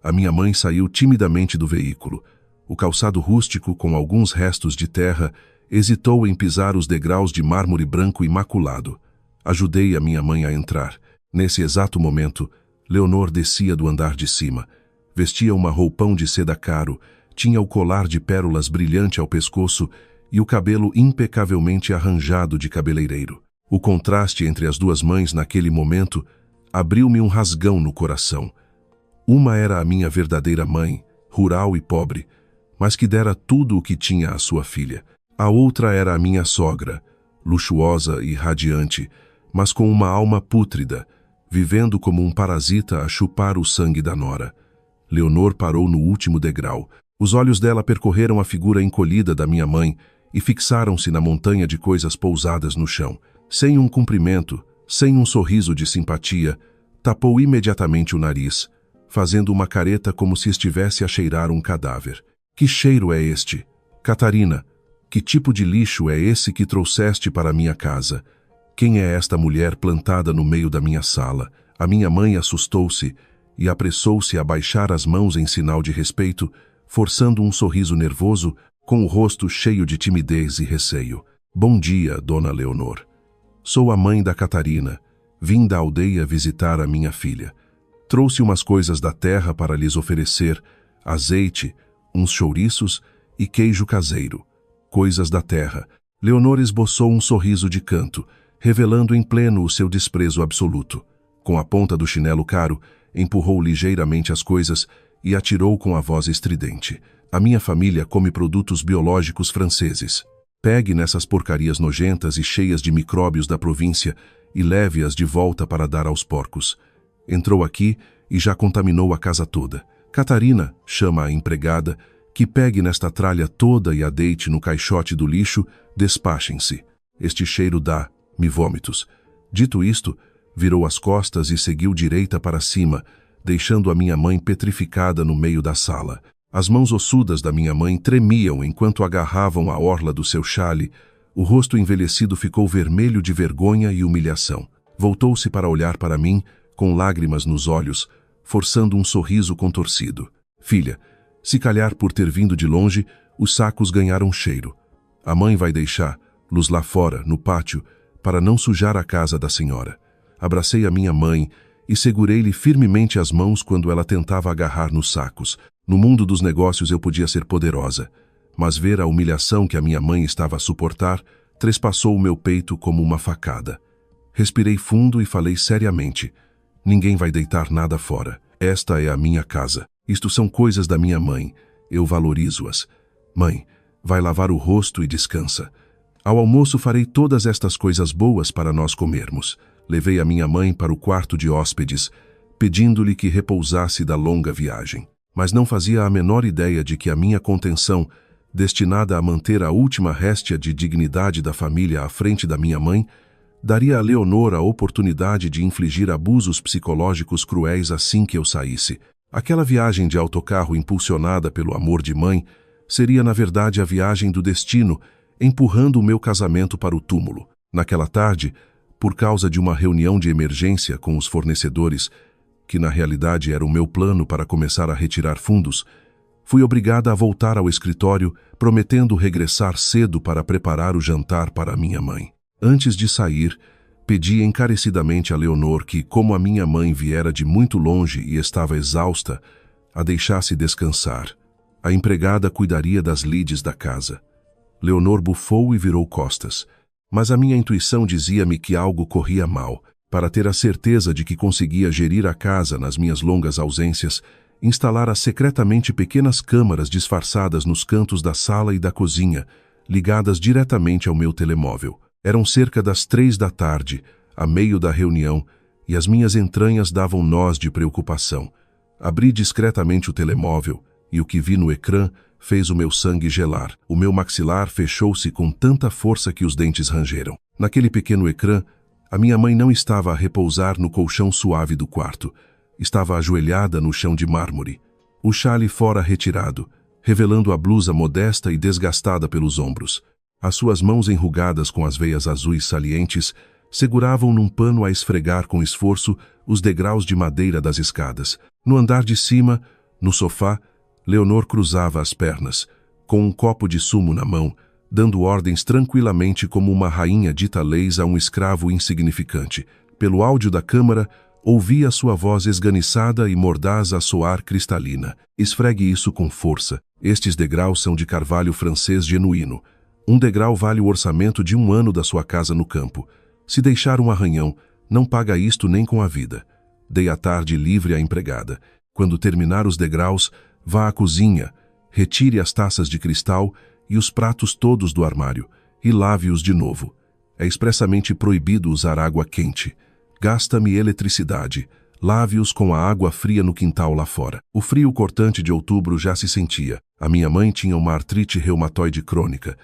A minha mãe saiu timidamente do veículo. O calçado rústico, com alguns restos de terra, hesitou em pisar os degraus de mármore branco imaculado. Ajudei a minha mãe a entrar. Nesse exato momento, Leonor descia do andar de cima. Vestia uma roupão de seda caro, tinha o colar de pérolas brilhante ao pescoço e o cabelo impecavelmente arranjado de cabeleireiro. O contraste entre as duas mães naquele momento abriu-me um rasgão no coração. Uma era a minha verdadeira mãe, rural e pobre, mas que dera tudo o que tinha à sua filha. A outra era a minha sogra, luxuosa e radiante, mas com uma alma pútrida, vivendo como um parasita a chupar o sangue da nora. Leonor parou no último degrau. Os olhos dela percorreram a figura encolhida da minha mãe e fixaram-se na montanha de coisas pousadas no chão. Sem um cumprimento, sem um sorriso de simpatia, tapou imediatamente o nariz, fazendo uma careta como se estivesse a cheirar um cadáver. Que cheiro é este? Catarina, que tipo de lixo é esse que trouxeste para minha casa? Quem é esta mulher plantada no meio da minha sala? A minha mãe assustou-se e apressou-se a baixar as mãos em sinal de respeito, forçando um sorriso nervoso, com o rosto cheio de timidez e receio. Bom dia, dona Leonor. Sou a mãe da Catarina. Vim da aldeia visitar a minha filha. Trouxe umas coisas da terra para lhes oferecer, azeite, uns chouriços e queijo caseiro. Coisas da terra. Leonor esboçou um sorriso de canto, revelando em pleno o seu desprezo absoluto. Com a ponta do chinelo caro, empurrou ligeiramente as coisas e atirou com a voz estridente. A minha família come produtos biológicos franceses. Pegue nessas porcarias nojentas e cheias de micróbios da província e leve-as de volta para dar aos porcos. Entrou aqui e já contaminou a casa toda. Catarina, chama a empregada, que pegue nesta tralha toda e a deite no caixote do lixo, despachem-se. Este cheiro dá-me vômitos. Dito isto, virou as costas e seguiu direita para cima, deixando a minha mãe petrificada no meio da sala. As mãos ossudas da minha mãe tremiam enquanto agarravam a orla do seu xale. O rosto envelhecido ficou vermelho de vergonha e humilhação. Voltou-se para olhar para mim, com lágrimas nos olhos, forçando um sorriso contorcido. Filha, se calhar por ter vindo de longe, os sacos ganharam cheiro. A mãe vai deixá-los lá fora, no pátio, para não sujar a casa da senhora. Abracei a minha mãe e segurei-lhe firmemente as mãos quando ela tentava agarrar nos sacos. No mundo dos negócios eu podia ser poderosa, mas ver a humilhação que a minha mãe estava a suportar trespassou o meu peito como uma facada. Respirei fundo e falei seriamente: ninguém vai deitar nada fora. Esta é a minha casa. Isto são coisas da minha mãe. Eu valorizo-as. Mãe, vai lavar o rosto e descansa. Ao almoço farei todas estas coisas boas para nós comermos. Levei a minha mãe para o quarto de hóspedes, pedindo-lhe que repousasse da longa viagem. Mas não fazia a menor ideia de que a minha contenção, destinada a manter a última réstia de dignidade da família à frente da minha mãe, daria a Leonor a oportunidade de infligir abusos psicológicos cruéis assim que eu saísse. Aquela viagem de autocarro impulsionada pelo amor de mãe seria, na verdade, a viagem do destino, empurrando o meu casamento para o túmulo. Naquela tarde, por causa de uma reunião de emergência com os fornecedores, que na realidade era o meu plano para começar a retirar fundos, fui obrigada a voltar ao escritório, prometendo regressar cedo para preparar o jantar para minha mãe. Antes de sair, pedi encarecidamente a Leonor que, como a minha mãe viera de muito longe e estava exausta, a deixasse descansar. A empregada cuidaria das lides da casa. Leonor bufou e virou costas, mas a minha intuição dizia-me que algo corria mal. Para ter a certeza de que conseguia gerir a casa nas minhas longas ausências, instalara secretamente pequenas câmaras disfarçadas nos cantos da sala e da cozinha, ligadas diretamente ao meu telemóvel. Eram cerca das 3 da tarde, a meio da reunião, e as minhas entranhas davam nós de preocupação. Abri discretamente o telemóvel, e o que vi no ecrã fez o meu sangue gelar. O meu maxilar fechou-se com tanta força que os dentes rangeram. Naquele pequeno ecrã, a minha mãe não estava a repousar no colchão suave do quarto. Estava ajoelhada no chão de mármore, o xale fora retirado, revelando a blusa modesta e desgastada pelos ombros. As suas mãos enrugadas com as veias azuis salientes seguravam num pano a esfregar com esforço os degraus de madeira das escadas. No andar de cima, no sofá, Leonor cruzava as pernas, com um copo de sumo na mão, dando ordens tranquilamente como uma rainha dita leis a um escravo insignificante. Pelo áudio da câmara, ouvia sua voz esganiçada e mordaz a soar cristalina. Esfregue isso com força. Estes degraus são de carvalho francês genuíno. Um degrau vale o orçamento de 1 ano da sua casa no campo. Se deixar um arranhão, não paga isto nem com a vida. Dei a tarde livre à empregada. Quando terminar os degraus, vá à cozinha, retire as taças de cristal e os pratos todos do armário, e lave-os de novo. É expressamente proibido usar água quente. Gasta-me eletricidade. Lave-os com a água fria no quintal lá fora. O frio cortante de outubro já se sentia. A minha mãe tinha uma artrite reumatoide crônica,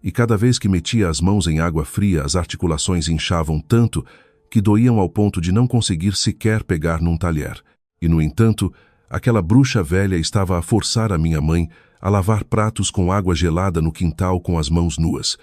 e cada vez que metia as mãos em água fria, as articulações inchavam tanto que doíam ao ponto de não conseguir sequer pegar num talher. E, no entanto, aquela bruxa velha estava a forçar a minha mãe a lavar pratos com água gelada no quintal com as mãos nuas.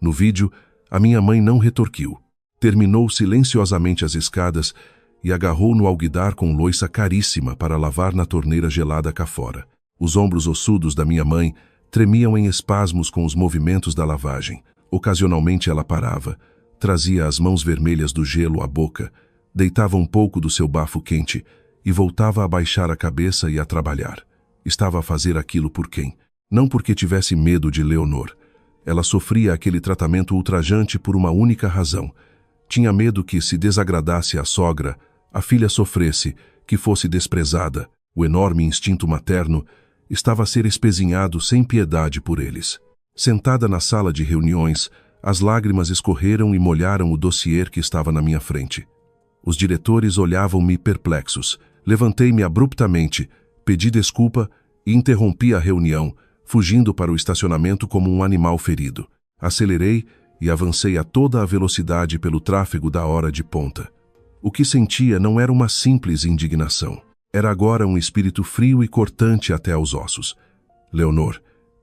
No vídeo, a minha mãe não retorquiu. Terminou silenciosamente as escadas e agarrou no alguidar com loiça caríssima para lavar na torneira gelada cá fora. Os ombros ossudos da minha mãe tremiam em espasmos com os movimentos da lavagem. Ocasionalmente ela parava, trazia as mãos vermelhas do gelo à boca, deitava um pouco do seu bafo quente e voltava a baixar a cabeça e a trabalhar. Estava a fazer aquilo por quem? Não porque tivesse medo de Leonor. Ela sofria aquele tratamento ultrajante por uma única razão. Tinha medo que, se desagradasse à sogra, a filha sofresse, que fosse desprezada. O enorme instinto materno estava a ser espezinhado sem piedade por eles. Sentada na sala de reuniões, as lágrimas escorreram e molharam o dossiê que estava na minha frente. Os diretores olhavam-me perplexos. Levantei-me abruptamente, pedi desculpa e interrompi a reunião, fugindo para o estacionamento como um animal ferido. Acelerei e avancei a toda a velocidade pelo tráfego da hora de ponta. O que sentia não era uma simples indignação. Era agora um espírito frio e cortante até aos ossos. Leonor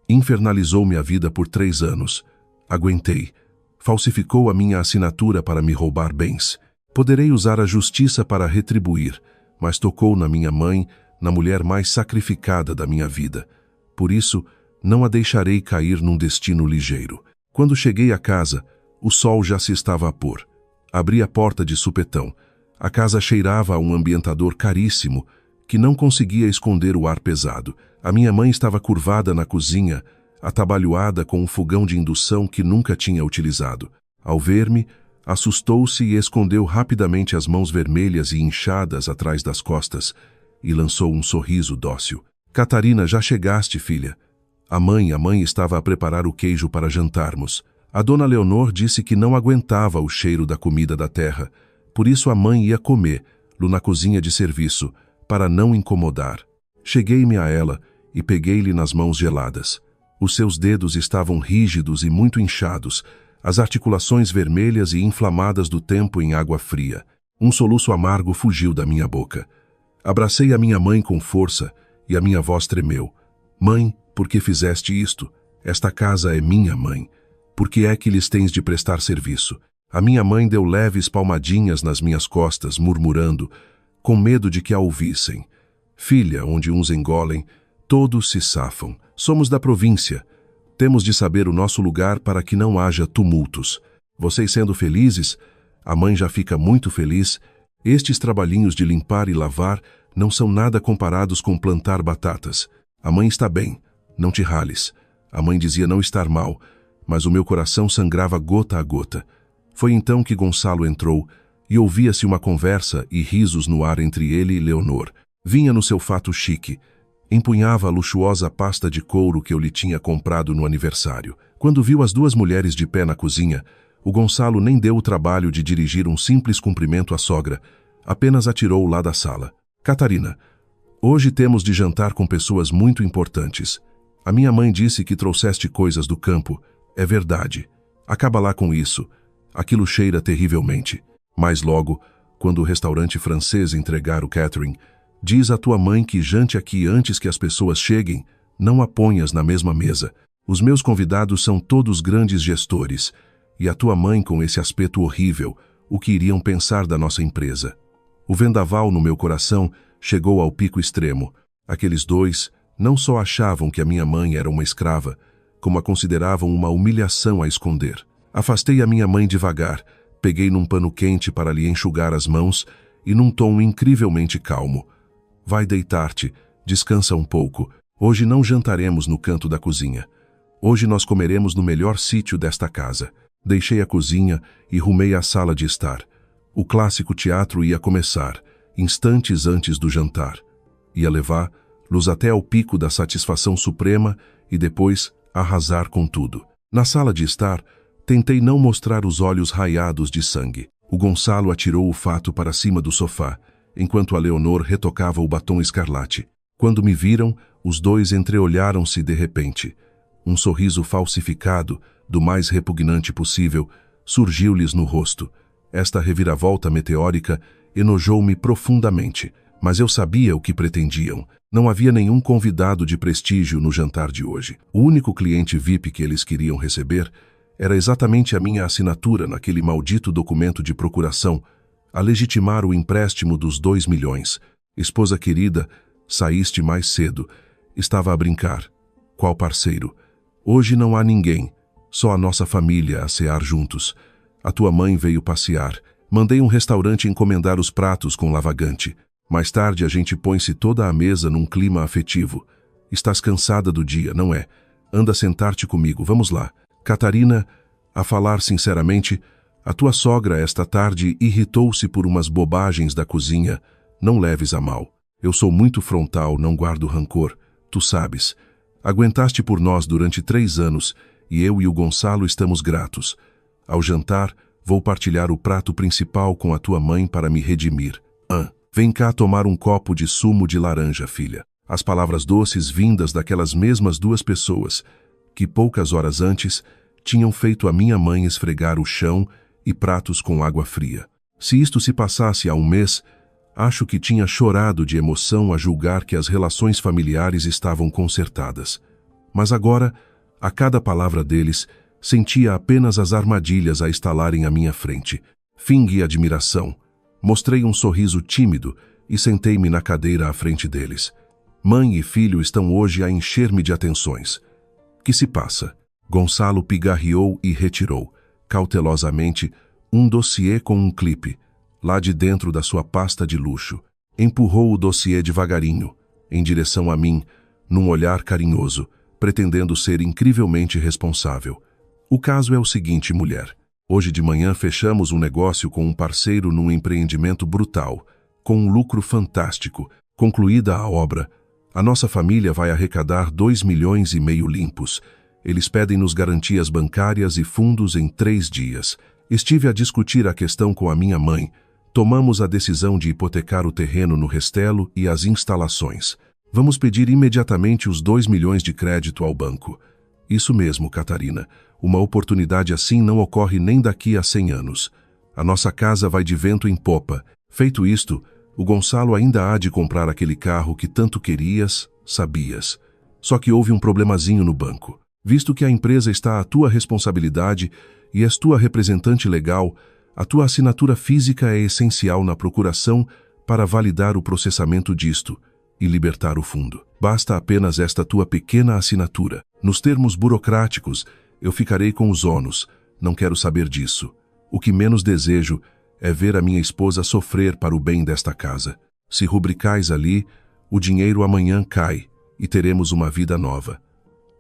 infernalizou-me a vida por 3 anos. Aguentei. Falsificou a minha assinatura para me roubar bens. Poderei usar a justiça para retribuir, mas tocou na minha mãe, na mulher mais sacrificada da minha vida. Por isso, não a deixarei cair num destino ligeiro. Quando cheguei à casa, o sol já se estava a pôr. Abri a porta de supetão. A casa cheirava a um ambientador caríssimo, que não conseguia esconder o ar pesado. A minha mãe estava curvada na cozinha, atabalhoada com um fogão de indução que nunca tinha utilizado. Ao ver-me, assustou-se e escondeu rapidamente as mãos vermelhas e inchadas atrás das costas, e lançou um sorriso dócil. Catarina, já chegaste, filha. A mãe estava a preparar o queijo para jantarmos. A dona Leonor disse que não aguentava o cheiro da comida da terra, por isso a mãe ia comer-lo na cozinha de serviço, para não incomodar. Cheguei-me a ela e peguei-lhe nas mãos geladas. Os seus dedos estavam rígidos e muito inchados, as articulações vermelhas e inflamadas do tempo em água fria. Um soluço amargo fugiu da minha boca. Abracei a minha mãe com força e a minha voz tremeu. Mãe, por que fizeste isto? Esta casa é minha, mãe. Por que é que lhes tens de prestar serviço? A minha mãe deu leves palmadinhas nas minhas costas, murmurando, com medo de que a ouvissem. Filha, onde uns engolem, todos se safam. Somos da província. Temos de saber o nosso lugar para que não haja tumultos. Vocês sendo felizes, a mãe já fica muito feliz. Estes trabalhinhos de limpar e lavar não são nada comparados com plantar batatas. A mãe está bem, não te rales. A mãe dizia não estar mal, mas o meu coração sangrava gota a gota. Foi então que Gonçalo entrou e ouvia-se uma conversa e risos no ar entre ele e Leonor. Vinha no seu fato chique. Empunhava a luxuosa pasta de couro que eu lhe tinha comprado no aniversário. Quando viu as 2 mulheres de pé na cozinha, o Gonçalo nem deu o trabalho de dirigir um simples cumprimento à sogra, apenas atirou lá da sala. Catarina, hoje temos de jantar com pessoas muito importantes. A minha mãe disse que trouxeste coisas do campo. É verdade. Acaba lá com isso. Aquilo cheira terrivelmente. Mas logo, quando o restaurante francês entregar o catering, diz à tua mãe que jante aqui antes que as pessoas cheguem, não a ponhas na mesma mesa. Os meus convidados são todos grandes gestores, e a tua mãe com esse aspecto horrível, o que iriam pensar da nossa empresa? O vendaval no meu coração chegou ao pico extremo. Aqueles 2 não só achavam que a minha mãe era uma escrava, como a consideravam uma humilhação a esconder. Afastei a minha mãe devagar, peguei num pano quente para lhe enxugar as mãos e num tom incrivelmente calmo. Vai deitar-te, descansa um pouco. Hoje não jantaremos no canto da cozinha. Hoje nós comeremos no melhor sítio desta casa. Deixei a cozinha e rumei à sala de estar. O clássico teatro ia começar, instantes antes do jantar. Ia levar-los até ao pico da satisfação suprema e depois arrasar com tudo. Na sala de estar, tentei não mostrar os olhos raiados de sangue. O Gonçalo atirou o fato para cima do sofá, enquanto a Leonor retocava o batom escarlate. Quando me viram, os 2 entreolharam-se de repente. Um sorriso falsificado, do mais repugnante possível, surgiu-lhes no rosto. Esta reviravolta meteórica enojou-me profundamente, mas eu sabia o que pretendiam. Não havia nenhum convidado de prestígio no jantar de hoje. O único cliente VIP que eles queriam receber era exatamente a minha assinatura naquele maldito documento de procuração, a legitimar o empréstimo dos 2 milhões. Esposa querida, saíste mais cedo. Estava a brincar. Qual parceiro? Hoje não há ninguém, só a nossa família a cear juntos. A tua mãe veio passear. Mandei um restaurante encomendar os pratos com lavagante. Mais tarde a gente põe-se toda à mesa num clima afetivo. Estás cansada do dia, não é? Anda sentar-te comigo, vamos lá. Catarina, a falar sinceramente, a tua sogra esta tarde irritou-se por umas bobagens da cozinha. Não leves a mal. Eu sou muito frontal, não guardo rancor. Tu sabes. Aguentaste por nós durante 3 anos e eu e o Gonçalo estamos gratos. Ao jantar, vou partilhar o prato principal com a tua mãe para me redimir. Vem cá tomar um copo de sumo de laranja, filha. As palavras doces vindas daquelas mesmas 2 pessoas, que poucas horas antes tinham feito a minha mãe esfregar o chão e pratos com água fria. Se isto se passasse há um mês, Acho que tinha chorado de emoção a julgar que as relações familiares estavam consertadas. Mas agora, a cada palavra deles, sentia apenas as armadilhas a estalarem à minha frente. Fingi admiração. Mostrei um sorriso tímido e sentei-me na cadeira à frente deles. Mãe e filho estão hoje a encher-me de atenções. Que se passa? Gonçalo pigarreou e retirou, cautelosamente, um dossiê com um clipe, lá de dentro da sua pasta de luxo. Empurrou o dossiê devagarinho, em direção a mim, num olhar carinhoso, pretendendo ser incrivelmente responsável. O caso é o seguinte, mulher. Hoje de manhã fechamos um negócio com um parceiro num empreendimento brutal, com um lucro fantástico. Concluída a obra, a nossa família vai arrecadar 2,5 milhões limpos. Eles pedem-nos garantias bancárias e fundos em 3 dias. Estive a discutir a questão com a minha mãe. Tomamos a decisão de hipotecar o terreno no Restelo e as instalações. Vamos pedir imediatamente os 2 milhões de crédito ao banco. Isso mesmo, Catarina. Uma oportunidade assim não ocorre nem daqui a 100 anos. A nossa casa vai de vento em popa. Feito isto, o Gonçalo ainda há de comprar aquele carro que tanto querias, sabias. Só que houve um problemazinho no banco. Visto que a empresa está à tua responsabilidade e és tua representante legal, a tua assinatura física é essencial na procuração para validar o processamento disto e libertar o fundo. Basta apenas esta tua pequena assinatura. Nos termos burocráticos, eu ficarei com os ônus. Não quero saber disso. O que menos desejo é ver a minha esposa sofrer para o bem desta casa. Se rubricais ali, o dinheiro amanhã cai e teremos uma vida nova.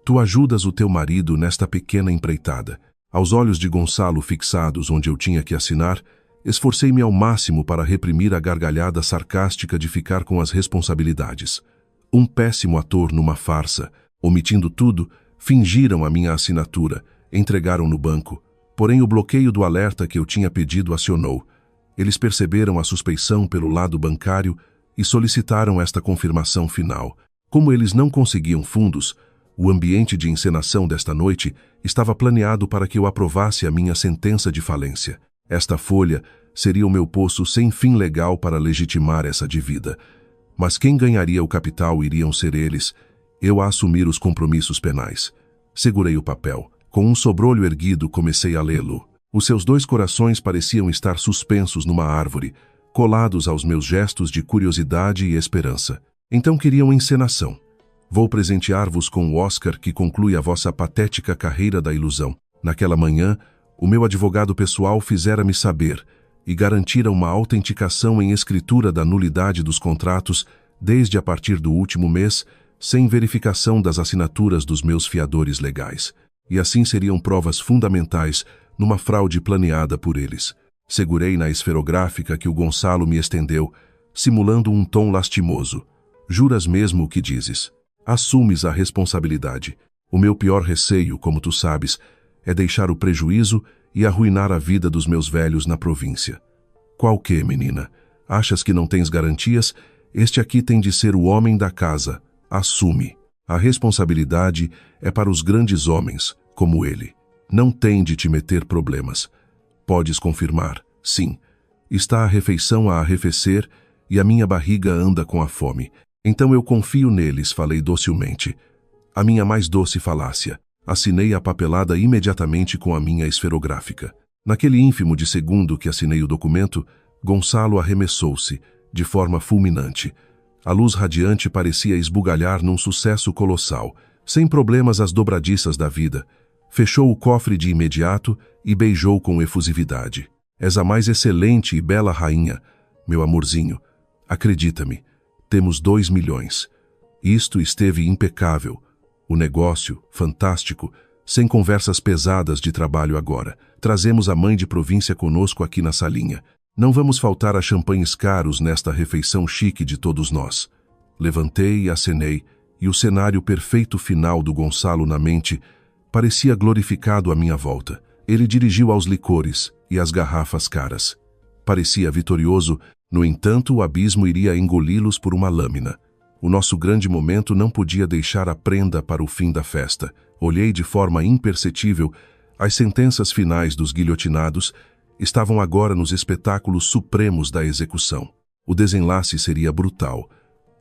Tu ajudas o teu marido nesta pequena empreitada. Aos olhos de Gonçalo fixados onde eu tinha que assinar, esforcei-me ao máximo para reprimir a gargalhada sarcástica de ficar com as responsabilidades. Um péssimo ator numa farsa, omitindo tudo, fingiram a minha assinatura, entregaram no banco, porém o bloqueio do alerta que eu tinha pedido acionou. Eles perceberam a suspeição pelo lado bancário e solicitaram esta confirmação final. Como eles não conseguiam fundos, o ambiente de encenação desta noite estava planeado para que eu aprovasse a minha sentença de falência. Esta folha seria o meu poço sem fim legal para legitimar essa dívida. Mas quem ganharia o capital iriam ser eles, eu a assumir os compromissos penais. Segurei o papel. Com um sobrolho erguido, comecei a lê-lo. Os seus 2 corações pareciam estar suspensos numa árvore, colados aos meus gestos de curiosidade e esperança. Então queriam encenação. Vou presentear-vos com o Oscar que conclui a vossa patética carreira da ilusão. Naquela manhã, o meu advogado pessoal fizera-me saber e garantira uma autenticação em escritura da nulidade dos contratos desde a partir do último mês, sem verificação das assinaturas dos meus fiadores legais. E assim seriam provas fundamentais numa fraude planeada por eles. Segurei na esferográfica que o Gonçalo me estendeu, simulando um tom lastimoso. Juras mesmo o que dizes? Assumes a responsabilidade. O meu pior receio, como tu sabes, é deixar o prejuízo e arruinar a vida dos meus velhos na província. Qual que, menina? Achas que não tens garantias? Este aqui tem de ser o homem da casa. Assume. A responsabilidade é para os grandes homens, como ele. Não tem de te meter problemas. Podes confirmar, sim. Está a refeição a arrefecer e a minha barriga anda com a fome. Então eu confio neles, falei docilmente. A minha mais doce falácia. Assinei a papelada imediatamente com a minha esferográfica. Naquele ínfimo de segundo que assinei o documento, Gonçalo arremessou-se, de forma fulminante. A luz radiante parecia esbugalhar num sucesso colossal, sem problemas às dobradiças da vida. Fechou o cofre de imediato e beijou com efusividade. És a mais excelente e bela rainha, meu amorzinho. Acredita-me, temos 2 milhões. Isto esteve impecável. O negócio, fantástico, sem conversas pesadas de trabalho agora. Trazemos a mãe de província conosco aqui na salinha. Não vamos faltar a champanhes caros nesta refeição chique de todos nós. Levantei e acenei, e o cenário perfeito final do Gonçalo na mente parecia glorificado à minha volta. Ele dirigiu aos licores e às garrafas caras. Parecia vitorioso, no entanto o abismo iria engoli-los por uma lâmina. O nosso grande momento não podia deixar a prenda para o fim da festa. Olhei de forma imperceptível. As sentenças finais dos guilhotinados estavam agora nos espetáculos supremos da execução. O desenlace seria brutal.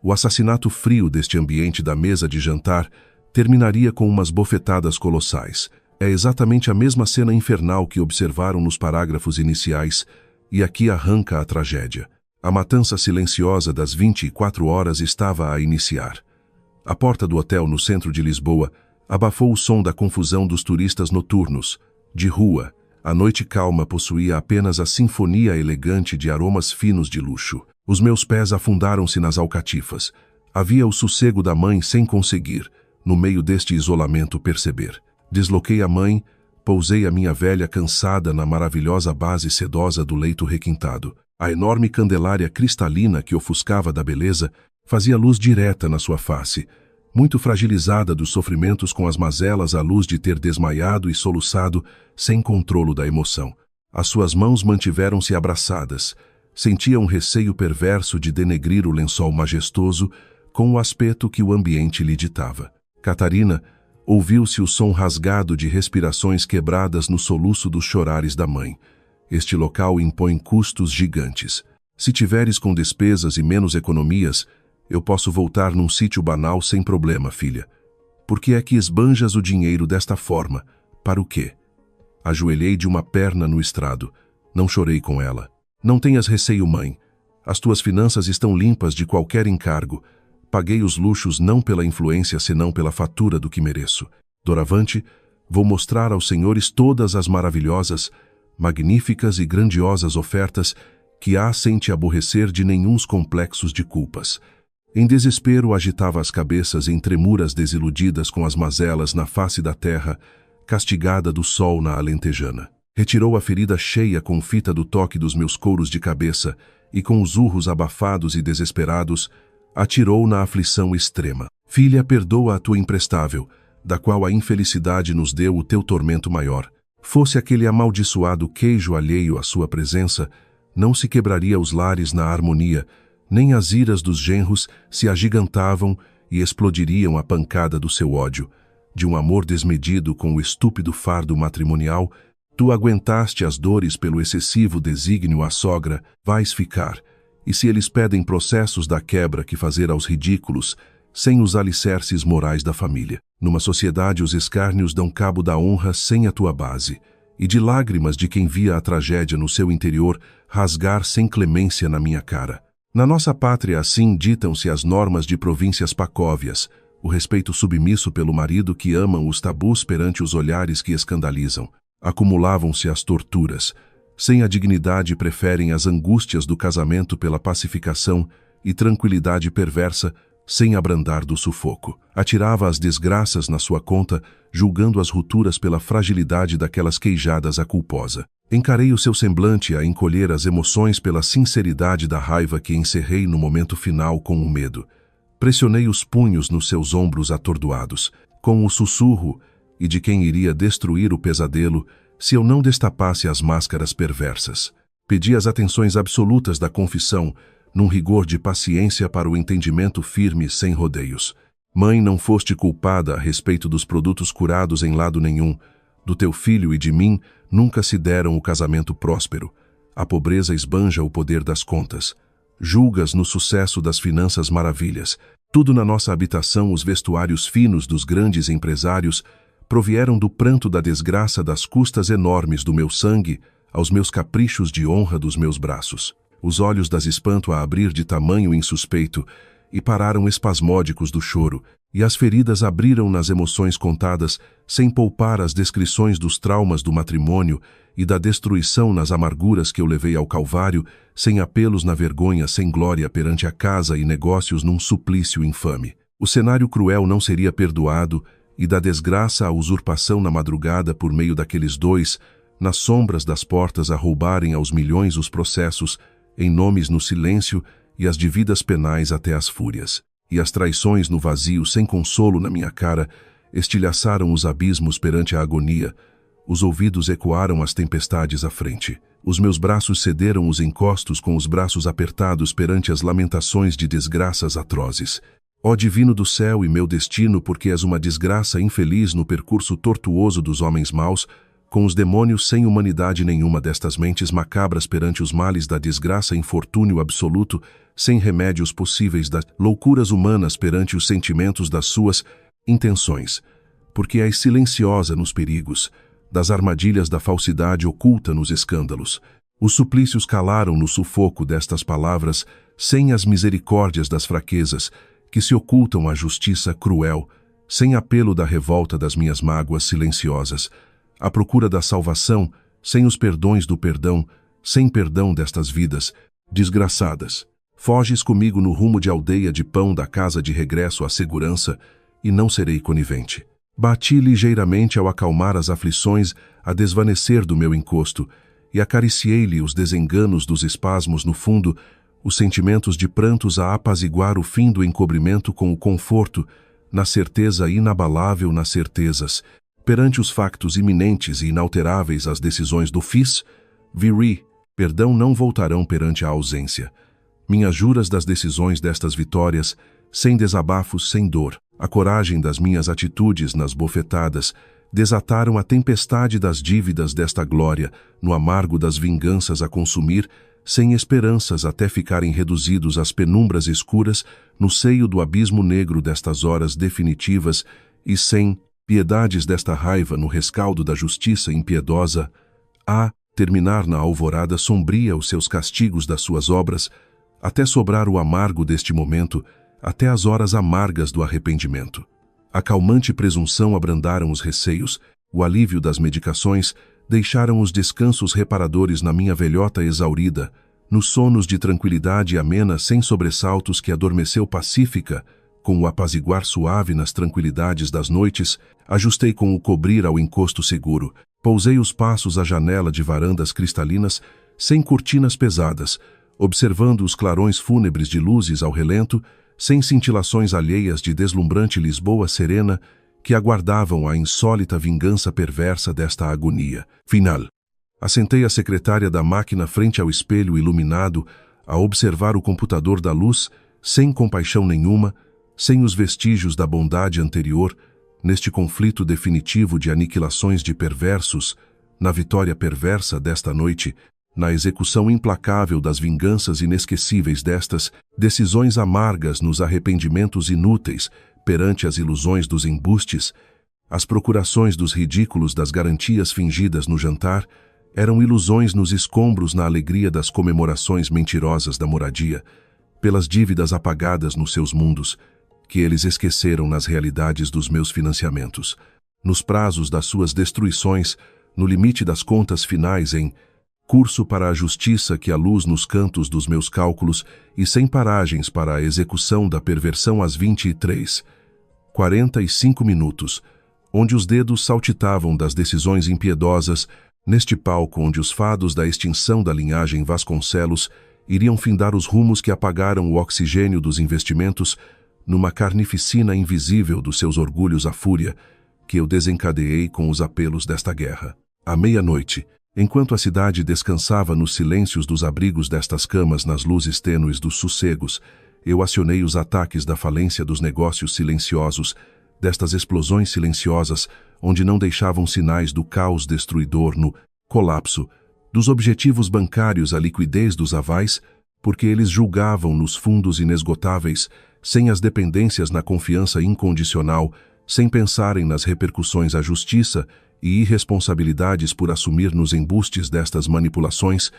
O assassinato frio deste ambiente da mesa de jantar terminaria com umas bofetadas colossais. É exatamente a mesma cena infernal que observaram nos parágrafos iniciais, e aqui arranca a tragédia. A matança silenciosa das 24 horas estava a iniciar. A porta do hotel no centro de Lisboa abafou o som da confusão dos turistas noturnos. De rua, a noite calma possuía apenas a sinfonia elegante de aromas finos de luxo. Os meus pés afundaram-se nas alcatifas. Havia o sossego da mãe sem conseguir, no meio deste isolamento, perceber. Desloquei a mãe, pousei a minha velha cansada na maravilhosa base sedosa do leito requintado. A enorme candelária cristalina que ofuscava da beleza fazia luz direta na sua face, muito fragilizada dos sofrimentos com as mazelas à luz de ter desmaiado e soluçado sem controlo da emoção. As suas mãos mantiveram-se abraçadas. Sentia um receio perverso de denegrir o lençol majestoso com o aspecto que o ambiente lhe ditava. Catarina, ouviu-se o som rasgado de respirações quebradas no soluço dos chorares da mãe. Este local impõe custos gigantes. Se tiveres com despesas e menos economias, eu posso voltar num sítio banal sem problema, filha. Por que é que esbanjas o dinheiro desta forma? Para o quê? Ajoelhei de uma perna no estrado. Não chorei com ela. Não tenhas receio, mãe. As tuas finanças estão limpas de qualquer encargo. Paguei os luxos não pela influência, senão pela fatura do que mereço. Doravante, vou mostrar aos senhores todas as maravilhosas, magníficas e grandiosas ofertas que há sem te aborrecer de nenhuns complexos de culpas. Em desespero, agitava as cabeças em tremuras desiludidas com as mazelas na face da terra, castigada do sol na alentejana. Retirou a ferida cheia com fita do toque dos meus couros de cabeça e, com os urros abafados e desesperados, atirou na aflição extrema. Filha, perdoa a tua imprestável, da qual a infelicidade nos deu o teu tormento maior. Fosse aquele amaldiçoado queijo alheio à sua presença, não se quebraria os lares na harmonia, nem as iras dos genros se agigantavam e explodiriam a pancada do seu ódio. De um amor desmedido com o estúpido fardo matrimonial, tu aguentaste as dores pelo excessivo desígnio à sogra, vais ficar. E se eles pedem processos da quebra que fazer aos ridículos, sem os alicerces morais da família? Numa sociedade os escárnios dão cabo da honra sem a tua base, e de lágrimas de quem via a tragédia no seu interior rasgar sem clemência na minha cara. Na nossa pátria assim ditam-se as normas de províncias pacóvias, o respeito submisso pelo marido que amam os tabus perante os olhares que escandalizam. Acumulavam-se as torturas. Sem a dignidade preferem as angústias do casamento pela pacificação e tranquilidade perversa sem abrandar do sufoco. Atirava as desgraças na sua conta, julgando as rupturas pela fragilidade daquelas queijadas à culposa. Encarei o seu semblante a encolher as emoções pela sinceridade da raiva que encerrei no momento final com o medo. Pressionei os punhos nos seus ombros atordoados, com o sussurro e de quem iria destruir o pesadelo se eu não destapasse as máscaras perversas. Pedi as atenções absolutas da confissão, num rigor de paciência para o entendimento firme sem rodeios. Mãe, não foste culpada a respeito dos produtos curados em lado nenhum. Do teu filho e de mim nunca se deram o casamento próspero. A pobreza esbanja o poder das contas. Julgas no sucesso das finanças maravilhas. Tudo na nossa habitação, os vestuários finos dos grandes empresários, provieram do pranto da desgraça das custas enormes do meu sangue aos meus caprichos de honra dos meus braços. Os olhos das espanto a abrir de tamanho insuspeito e pararam espasmódicos do choro, e as feridas abriram nas emoções contadas, sem poupar as descrições dos traumas do matrimônio e da destruição nas amarguras que eu levei ao Calvário, sem apelos na vergonha, sem glória perante a casa e negócios num suplício infame. O cenário cruel não seria perdoado, e da desgraça à usurpação na madrugada por meio daqueles dois, nas sombras das portas a roubarem aos milhões os processos, em nomes no silêncio e as dívidas penais até as fúrias. E as traições no vazio sem consolo na minha cara estilhaçaram os abismos perante a agonia, os ouvidos ecoaram as tempestades à frente. Os meus braços cederam os encostos com os braços apertados perante as lamentações de desgraças atrozes. Ó divino do céu e meu destino, porque és uma desgraça infeliz no percurso tortuoso dos homens maus, com os demônios sem humanidade nenhuma destas mentes macabras perante os males da desgraça e infortúnio absoluto, sem remédios possíveis das loucuras humanas perante os sentimentos das suas intenções, porque és silenciosa nos perigos, das armadilhas da falsidade oculta nos escândalos. Os suplícios calaram no sufoco destas palavras, sem as misericórdias das fraquezas, que se ocultam à justiça cruel, sem apelo da revolta das minhas mágoas silenciosas, à procura da salvação, sem os perdões do perdão, sem perdão destas vidas desgraçadas. Foges comigo no rumo de aldeia de pão da casa de regresso à segurança, e não serei conivente. Bati ligeiramente ao acalmar as aflições, a desvanecer do meu encosto, e acariciei-lhe os desenganos dos espasmos no fundo, os sentimentos de prantos a apaziguar o fim do encobrimento com o conforto, na certeza inabalável nas certezas, perante os factos iminentes e inalteráveis as decisões do FIS, viri, perdão não voltarão perante a ausência. Minhas juras das decisões destas vitórias, sem desabafos, sem dor, a coragem das minhas atitudes nas bofetadas, desataram a tempestade das dívidas desta glória, no amargo das vinganças a consumir, sem esperanças até ficarem reduzidos às penumbras escuras, no seio do abismo negro destas horas definitivas, e sem piedades desta raiva no rescaldo da justiça impiedosa, a terminar na alvorada sombria os seus castigos das suas obras, até sobrar o amargo deste momento, até as horas amargas do arrependimento. A calmante presunção abrandaram os receios, o alívio das medicações deixaram os descansos reparadores na minha velhota exaurida, nos sonos de tranquilidade amena sem sobressaltos que adormeceu pacífica, com o apaziguar suave nas tranquilidades das noites, ajustei com o cobrir ao encosto seguro, pousei os passos à janela de varandas cristalinas, sem cortinas pesadas, observando os clarões fúnebres de luzes ao relento, sem cintilações alheias de deslumbrante Lisboa serena, que aguardavam a insólita vingança perversa desta agonia. Final. Assentei a secretária da máquina frente ao espelho iluminado, a observar o computador da luz, sem compaixão nenhuma, sem os vestígios da bondade anterior, neste conflito definitivo de aniquilações de perversos, na vitória perversa desta noite, na execução implacável das vinganças inesquecíveis destas, decisões amargas nos arrependimentos inúteis, perante as ilusões dos embustes, as procurações dos ridículos das garantias fingidas no jantar, eram ilusões nos escombros na alegria das comemorações mentirosas da moradia, pelas dívidas apagadas nos seus mundos, que eles esqueceram nas realidades dos meus financiamentos, nos prazos das suas destruições, no limite das contas finais em curso para a justiça que a luz nos cantos dos meus cálculos e sem paragens para a execução da perversão às 23:45 minutos, onde os dedos saltitavam das decisões impiedosas, neste palco onde os fados da extinção da linhagem Vasconcelos iriam findar os rumos que apagaram o oxigênio dos investimentos, numa carnificina invisível dos seus orgulhos à fúria, que eu desencadeei com os apelos desta guerra. À meia-noite, enquanto a cidade descansava nos silêncios dos abrigos destas camas nas luzes tênues dos sossegos, eu acionei os ataques da falência dos negócios silenciosos, destas explosões silenciosas, onde não deixavam sinais do caos destruidor no colapso, dos objetivos bancários à liquidez dos avais, porque eles julgavam nos fundos inesgotáveis, sem as dependências na confiança incondicional, sem pensarem nas repercussões à justiça e irresponsabilidades por assumir nos embustes destas manipulações,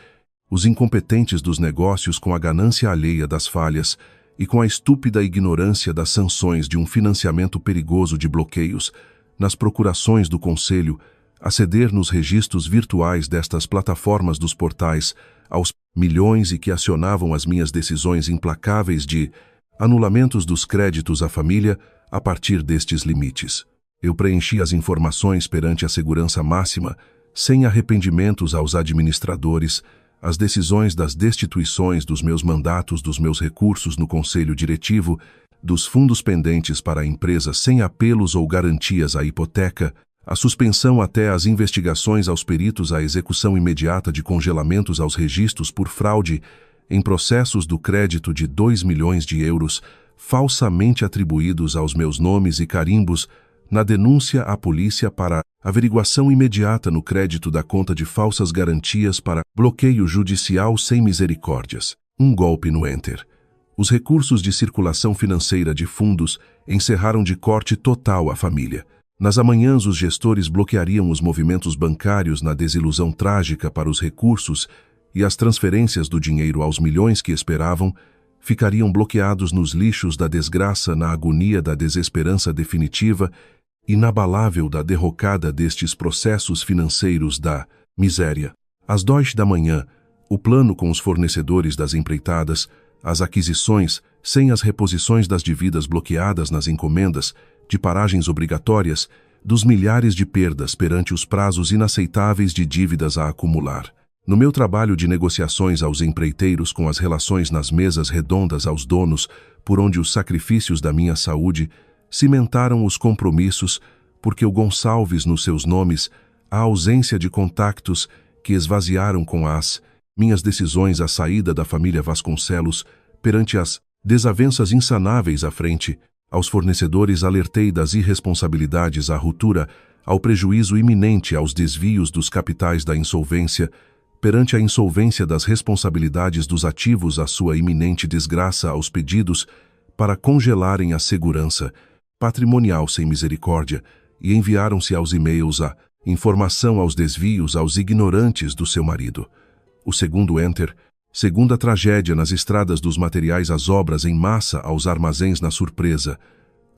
os incompetentes dos negócios com a ganância alheia das falhas e com a estúpida ignorância das sanções de um financiamento perigoso de bloqueios, nas procurações do Conselho, a ceder nos registros virtuais destas plataformas dos portais aos milhões e que acionavam as minhas decisões implacáveis de anulamentos dos créditos à família a partir destes limites. Eu preenchi as informações perante a segurança máxima, sem arrependimentos aos administradores, as decisões das destituições dos meus mandatos, dos meus recursos no Conselho Diretivo, dos fundos pendentes para a empresa sem apelos ou garantias à hipoteca, a suspensão até as investigações aos peritos, a execução imediata de congelamentos aos registros por fraude em processos do crédito de 2 milhões de euros, falsamente atribuídos aos meus nomes e carimbos, na denúncia à polícia para averiguação imediata no crédito da conta de falsas garantias para bloqueio judicial sem misericórdias. Um golpe no Enter. Os recursos de circulação financeira de fundos encerraram de corte total a família. Nas amanhãs, os gestores bloqueariam os movimentos bancários na desilusão trágica para os recursos e as transferências do dinheiro aos milhões que esperavam ficariam bloqueados nos lixos da desgraça na agonia da desesperança definitiva, inabalável da derrocada destes processos financeiros da miséria. Às 2 da manhã, o plano com os fornecedores das empreitadas, as aquisições, sem as reposições das dívidas bloqueadas nas encomendas, de paragens obrigatórias, dos milhares de perdas perante os prazos inaceitáveis de dívidas a acumular. No meu trabalho de negociações aos empreiteiros com as relações nas mesas redondas aos donos, por onde os sacrifícios da minha saúde cimentaram os compromissos, porque o Gonçalves nos seus nomes, a ausência de contactos que esvaziaram com as minhas decisões a saída da família Vasconcelos, perante as desavenças insanáveis à frente, aos fornecedores alertei das irresponsabilidades à ruptura, ao prejuízo iminente aos desvios dos capitais da insolvência, perante a insolvência das responsabilidades dos ativos à sua iminente desgraça aos pedidos para congelarem a segurança patrimonial sem misericórdia, e enviaram-se aos e-mails a informação aos desvios aos ignorantes do seu marido. O segundo Enter, segunda tragédia nas estradas dos materiais às obras em massa aos armazéns na surpresa.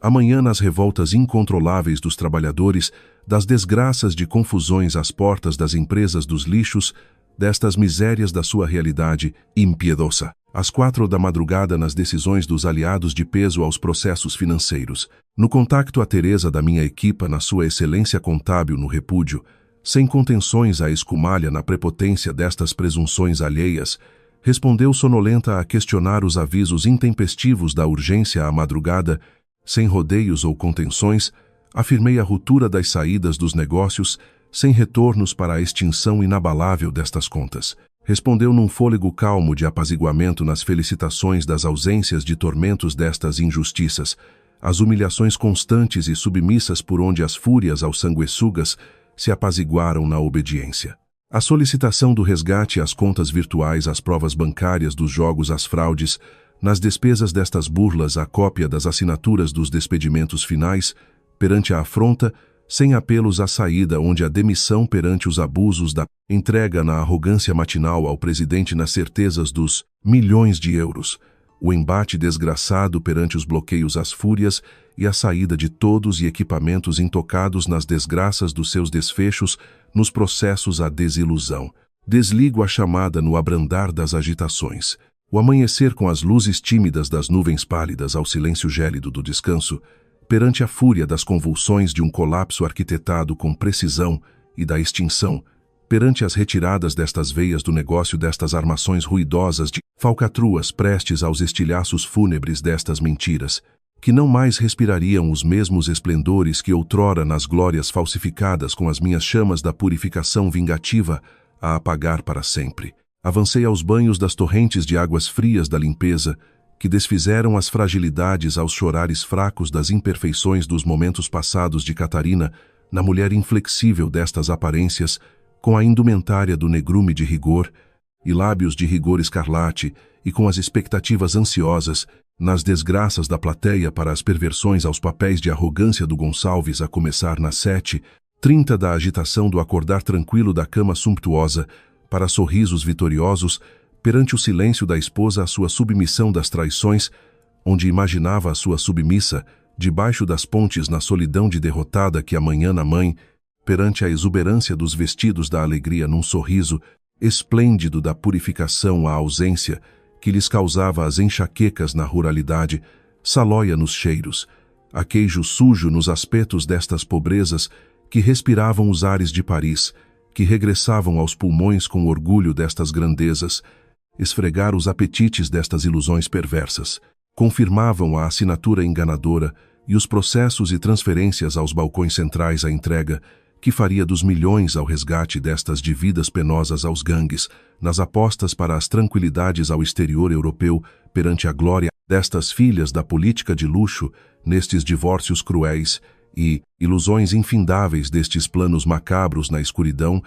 Amanhã nas revoltas incontroláveis dos trabalhadores, das desgraças de confusões às portas das empresas dos lixos, destas misérias da sua realidade impiedosa. Às 4 da madrugada nas decisões dos aliados de peso aos processos financeiros. No contacto a Teresa da minha equipa na sua excelência contábil no repúdio, sem contenções à escumalha na prepotência destas presunções alheias, respondeu sonolenta a questionar os avisos intempestivos da urgência à madrugada, sem rodeios ou contenções, afirmei a ruptura das saídas dos negócios, sem retornos para a extinção inabalável destas contas. Respondeu num fôlego calmo de apaziguamento nas felicitações das ausências de tormentos destas injustiças, as humilhações constantes e submissas por onde as fúrias aos sanguessugas se apaziguaram na obediência. A solicitação do resgate às contas virtuais, às provas bancárias dos jogos às fraudes, nas despesas destas burlas a cópia das assinaturas dos despedimentos finais, perante a afronta, sem apelos à saída onde a demissão perante os abusos da entrega na arrogância matinal ao presidente nas certezas dos milhões de euros, o embate desgraçado perante os bloqueios às fúrias e a saída de todos e equipamentos intocados nas desgraças dos seus desfechos, nos processos à desilusão. Desligo a chamada no abrandar das agitações. O amanhecer com as luzes tímidas das nuvens pálidas ao silêncio gélido do descanso, perante a fúria das convulsões de um colapso arquitetado com precisão e da extinção, perante as retiradas destas veias do negócio destas armações ruidosas de falcatruas prestes aos estilhaços fúnebres destas mentiras, que não mais respirariam os mesmos esplendores que outrora nas glórias falsificadas com as minhas chamas da purificação vingativa a apagar para sempre. Avancei aos banhos das torrentes de águas frias da limpeza, que desfizeram as fragilidades aos chorares fracos das imperfeições dos momentos passados de Catarina, na mulher inflexível destas aparências, com a indumentária do negrume de rigor, e lábios de rigor escarlate, e com as expectativas ansiosas, nas desgraças da plateia para as perversões aos papéis de arrogância do Gonçalves a começar nas 7h30 da agitação do acordar tranquilo da cama sumptuosa, para sorrisos vitoriosos, perante o silêncio da esposa a sua submissão das traições, onde imaginava a sua submissa, debaixo das pontes na solidão de derrotada que amanhã na mãe, perante a exuberância dos vestidos da alegria num sorriso, esplêndido da purificação à ausência, que lhes causava as enxaquecas na ruralidade, salóia nos cheiros, a queijo sujo nos aspectos destas pobrezas que respiravam os ares de Paris, que regressavam aos pulmões com orgulho destas grandezas, esfregar os apetites destas ilusões perversas, confirmavam a assinatura enganadora e os processos e transferências aos balcões centrais à entrega, que faria dos milhões ao resgate destas dívidas penosas aos gangues, nas apostas para as tranquilidades ao exterior europeu, perante a glória destas filhas da política de luxo, nestes divórcios cruéis, e ilusões infindáveis destes planos macabros na escuridão,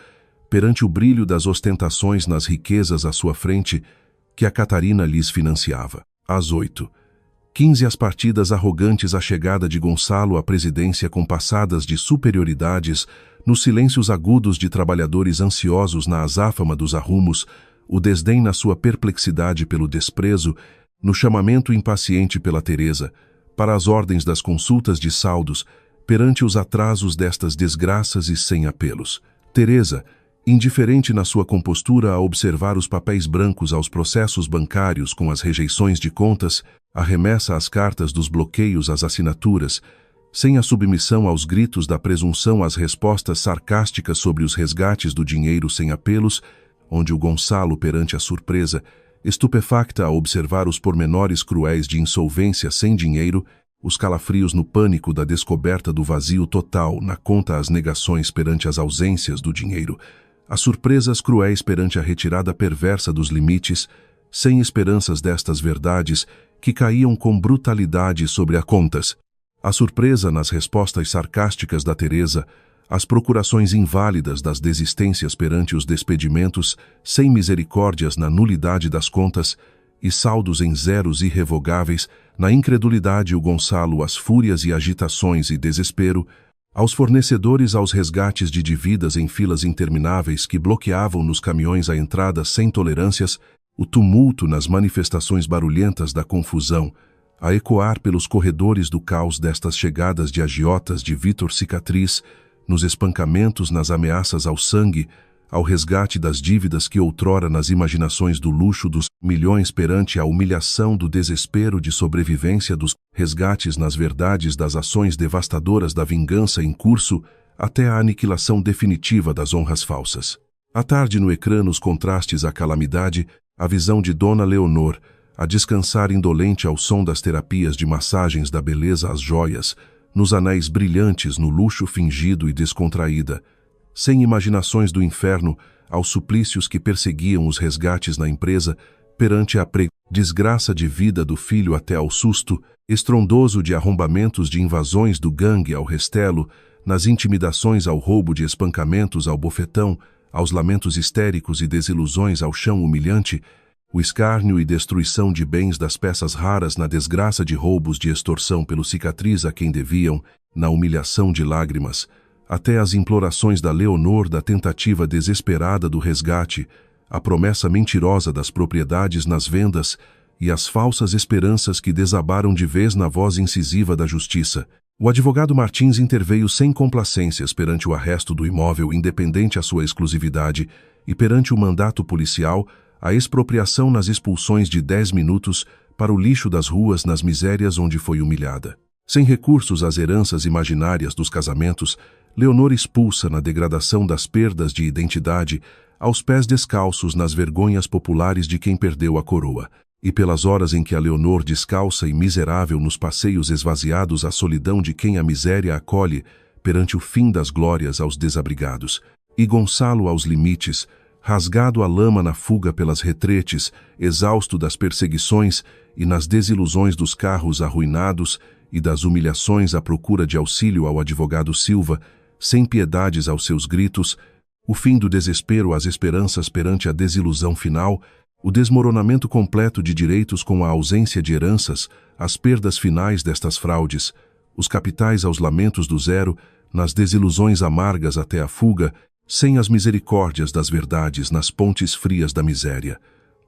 perante o brilho das ostentações nas riquezas à sua frente, que a Catarina lhes financiava. Às 8h15 as partidas arrogantes à chegada de Gonçalo à presidência compassadas de superioridades, nos silêncios agudos de trabalhadores ansiosos na azáfama dos arrumos, o desdém na sua perplexidade pelo desprezo, no chamamento impaciente pela Teresa, para as ordens das consultas de saldos, perante os atrasos destas desgraças e sem apelos. Teresa, indiferente na sua compostura a observar os papéis brancos aos processos bancários com as rejeições de contas, a remessa às cartas dos bloqueios às assinaturas, sem a submissão aos gritos da presunção às respostas sarcásticas sobre os resgates do dinheiro sem apelos, onde o Gonçalo, perante a surpresa, estupefacta a observar os pormenores cruéis de insolvência sem dinheiro, os calafrios no pânico da descoberta do vazio total na conta às negações perante as ausências do dinheiro, as surpresas cruéis perante a retirada perversa dos limites, sem esperanças destas verdades que caíam com brutalidade sobre as contas, a surpresa nas respostas sarcásticas da Teresa, as procurações inválidas das desistências perante os despedimentos, sem misericórdias na nulidade das contas, e saldos em zeros irrevogáveis, na incredulidade o Gonçalo as fúrias e agitações e desespero, aos fornecedores aos resgates de dívidas em filas intermináveis que bloqueavam nos caminhões a entrada sem tolerâncias, o tumulto nas manifestações barulhentas da confusão, a ecoar pelos corredores do caos destas chegadas de agiotas de Vítor Cicatriz, nos espancamentos, nas ameaças ao sangue, ao resgate das dívidas que outrora nas imaginações do luxo dos milhões perante a humilhação do desespero de sobrevivência dos resgates nas verdades das ações devastadoras da vingança em curso, até a aniquilação definitiva das honras falsas. À tarde no ecrã nos contrastes à calamidade, a visão de Dona Leonor, a descansar indolente ao som das terapias de massagens da beleza às joias, nos anéis brilhantes no luxo fingido e descontraída, sem imaginações do inferno, aos suplícios que perseguiam os resgates na empresa, perante a desgraça de vida do filho até ao susto, estrondoso de arrombamentos de invasões do gangue ao restelo, nas intimidações ao roubo de espancamentos ao bofetão, aos lamentos histéricos e desilusões ao chão humilhante, o escárnio e destruição de bens das peças raras na desgraça de roubos de extorsão pelo Cicatriz a quem deviam, na humilhação de lágrimas, até as implorações da Leonor da tentativa desesperada do resgate, a promessa mentirosa das propriedades nas vendas e as falsas esperanças que desabaram de vez na voz incisiva da justiça. O advogado Martins interveio sem complacências perante o arresto do imóvel independente à sua exclusividade e perante o mandato policial, a expropriação nas expulsões de 10 minutos para o lixo das ruas nas misérias onde foi humilhada. Sem recursos às heranças imaginárias dos casamentos, Leonor expulsa na degradação das perdas de identidade, aos pés descalços nas vergonhas populares de quem perdeu a coroa, e pelas horas em que a Leonor descalça e miserável nos passeios esvaziados à solidão de quem a miséria acolhe, perante o fim das glórias aos desabrigados, e Gonçalo aos limites, rasgado a lama na fuga pelas retretes, exausto das perseguições e nas desilusões dos carros arruinados e das humilhações à procura de auxílio ao advogado Silva, sem piedades aos seus gritos, o fim do desespero às esperanças perante a desilusão final, o desmoronamento completo de direitos com a ausência de heranças, as perdas finais destas fraudes, os capitais aos lamentos do zero, nas desilusões amargas até a fuga, sem as misericórdias das verdades nas pontes frias da miséria,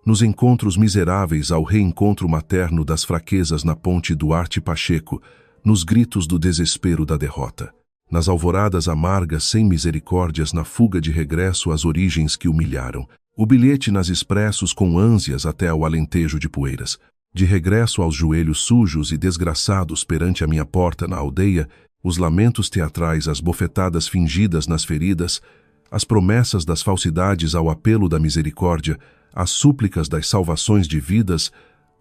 nos encontros miseráveis ao reencontro materno das fraquezas na ponte Duarte Pacheco, nos gritos do desespero da derrota, nas alvoradas amargas sem misericórdias na fuga de regresso às origens que humilharam, o bilhete nas expressos com ânsias até ao Alentejo de Poeiras, de regresso aos joelhos sujos e desgraçados perante a minha porta na aldeia, os lamentos teatrais, as bofetadas fingidas nas feridas, as promessas das falsidades ao apelo da misericórdia, as súplicas das salvações de vidas,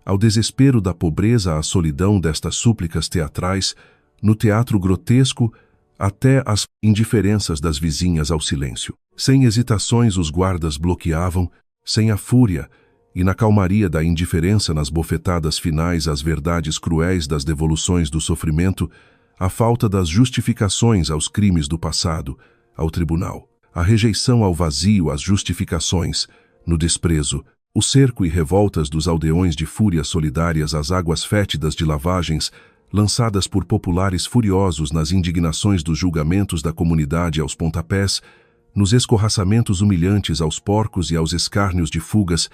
ao desespero da pobreza à solidão destas súplicas teatrais, no teatro grotesco, até as indiferenças das vizinhas ao silêncio. Sem hesitações os guardas bloqueavam, sem a fúria, e na calmaria da indiferença nas bofetadas finais às verdades cruéis das devoluções do sofrimento, a falta das justificações aos crimes do passado, ao tribunal, a rejeição ao vazio, às justificações, no desprezo, o cerco e revoltas dos aldeões de fúrias solidárias às águas fétidas de lavagens, lançadas por populares furiosos nas indignações dos julgamentos da comunidade aos pontapés, nos escorraçamentos humilhantes aos porcos e aos escárnios de fugas,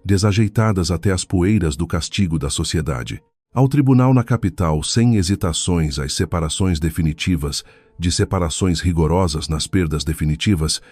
desajeitadas até as poeiras do castigo da sociedade. Ao tribunal na capital, sem hesitações, as separações definitivas, de separações rigorosas nas perdas definitivas,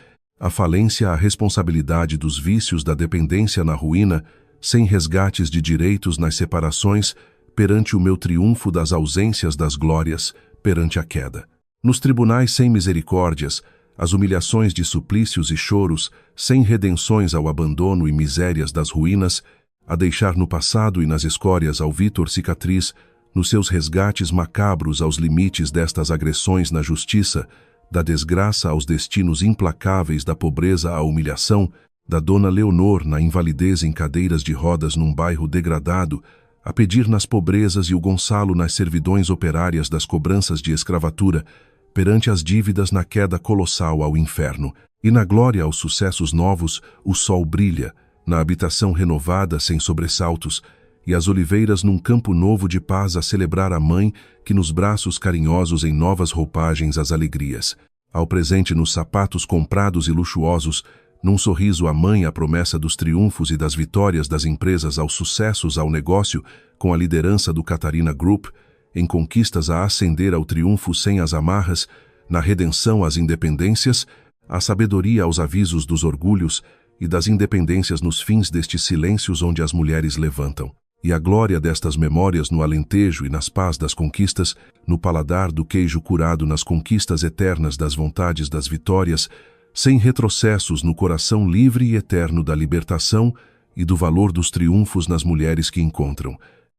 a falência, a responsabilidade dos vícios da dependência na ruína, sem resgates de direitos nas separações, perante o meu triunfo das ausências das glórias, perante a queda. Nos tribunais sem misericórdias, as humilhações de suplícios e choros, sem redenções ao abandono e misérias das ruínas, a deixar no passado e nas escórias ao Vítor cicatriz, nos seus resgates macabros aos limites destas agressões na justiça, da desgraça aos destinos implacáveis da pobreza à humilhação, da dona Leonor na invalidez em cadeiras de rodas num bairro degradado, a pedir nas pobrezas e o Gonçalo nas servidões operárias das cobranças de escravatura, perante as dívidas na queda colossal ao inferno, e na glória aos sucessos novos, o sol brilha, na habitação renovada sem sobressaltos, e as oliveiras num campo novo de paz a celebrar a mãe que nos braços carinhosos em novas roupagens as alegrias, ao presente nos sapatos comprados e luxuosos, num sorriso a mãe a promessa dos triunfos e das vitórias das empresas aos sucessos ao negócio com a liderança do Catarina Group, em conquistas a ascender ao triunfo sem as amarras, na redenção às independências, a sabedoria aos avisos dos orgulhos e das independências nos fins destes silêncios onde as mulheres levantam, e a glória destas memórias no alentejo e nas paz das conquistas, no paladar do queijo curado nas conquistas eternas das vontades das vitórias, sem retrocessos no coração livre e eterno da libertação e do valor dos triunfos nas mulheres que encontram,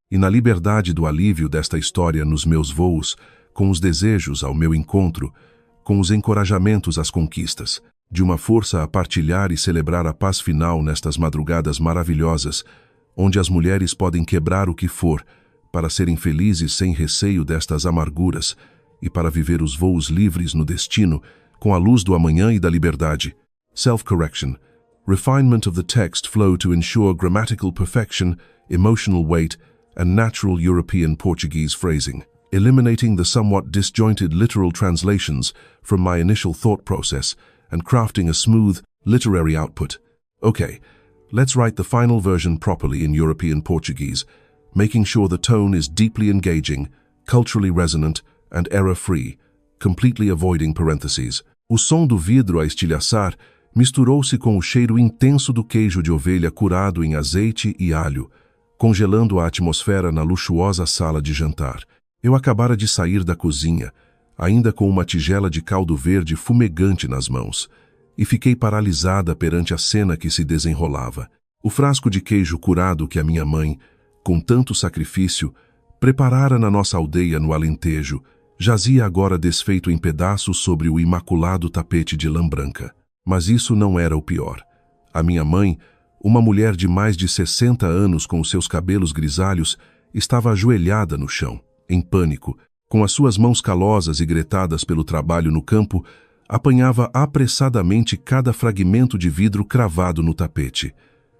e na liberdade do alívio desta história nos meus voos, com os desejos ao meu encontro, com os encorajamentos às conquistas, de uma força a partilhar e celebrar a paz final nestas madrugadas maravilhosas, onde as mulheres podem quebrar o que for, para serem felizes sem receio destas amarguras, e para viver os voos livres no destino, com a luz do amanhã e da liberdade. Self-correction. Refinement of the text flow to ensure grammatical perfection, emotional weight, and natural European Portuguese phrasing, eliminating the somewhat disjointed literal translations from my initial thought process and crafting a smooth, literary output. Okay, let's write the final version properly in European Portuguese, making sure the tone is deeply engaging, culturally resonant, and error-free, completely avoiding parentheses. O som do vidro a estilhaçar misturou-se com o cheiro intenso do queijo de ovelha curado em azeite e alho, congelando a atmosfera na luxuosa sala de jantar. Eu acabara de sair da cozinha, ainda com uma tigela de caldo verde fumegante nas mãos, e fiquei paralisada perante a cena que se desenrolava. O frasco de queijo curado que a minha mãe, com tanto sacrifício, preparara na nossa aldeia no Alentejo, jazia agora desfeito em pedaços sobre o imaculado tapete de lã branca. Mas isso não era o pior. A minha mãe, uma mulher de mais de 60 anos com os seus cabelos grisalhos, estava ajoelhada no chão, em pânico, com as suas mãos calosas e gretadas pelo trabalho no campo, apanhava apressadamente cada fragmento de vidro cravado no tapete.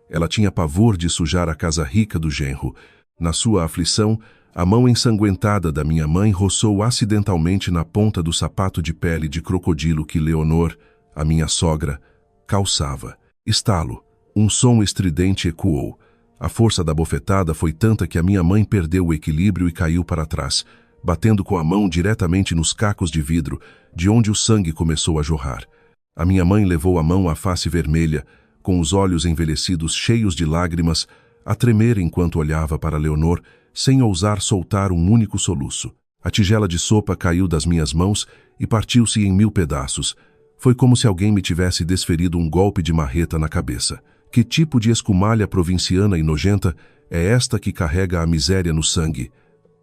Ela tinha pavor de sujar a casa rica do genro. Na sua aflição, a mão ensanguentada da minha mãe roçou acidentalmente na ponta do sapato de pele de crocodilo que Leonor, a minha sogra, calçava. Estalo. Um som estridente ecoou. A força da bofetada foi tanta que a minha mãe perdeu o equilíbrio e caiu para trás, batendo com a mão diretamente nos cacos de vidro, de onde o sangue começou a jorrar. A minha mãe levou a mão à face vermelha, com os olhos envelhecidos cheios de lágrimas, a tremer enquanto olhava para Leonor, sem ousar soltar um único soluço. A tigela de sopa caiu das minhas mãos e partiu-se em 1000 pedaços. Foi como se alguém me tivesse desferido um golpe de marreta na cabeça. Que tipo de escumalha provinciana e nojenta é esta que carrega a miséria no sangue?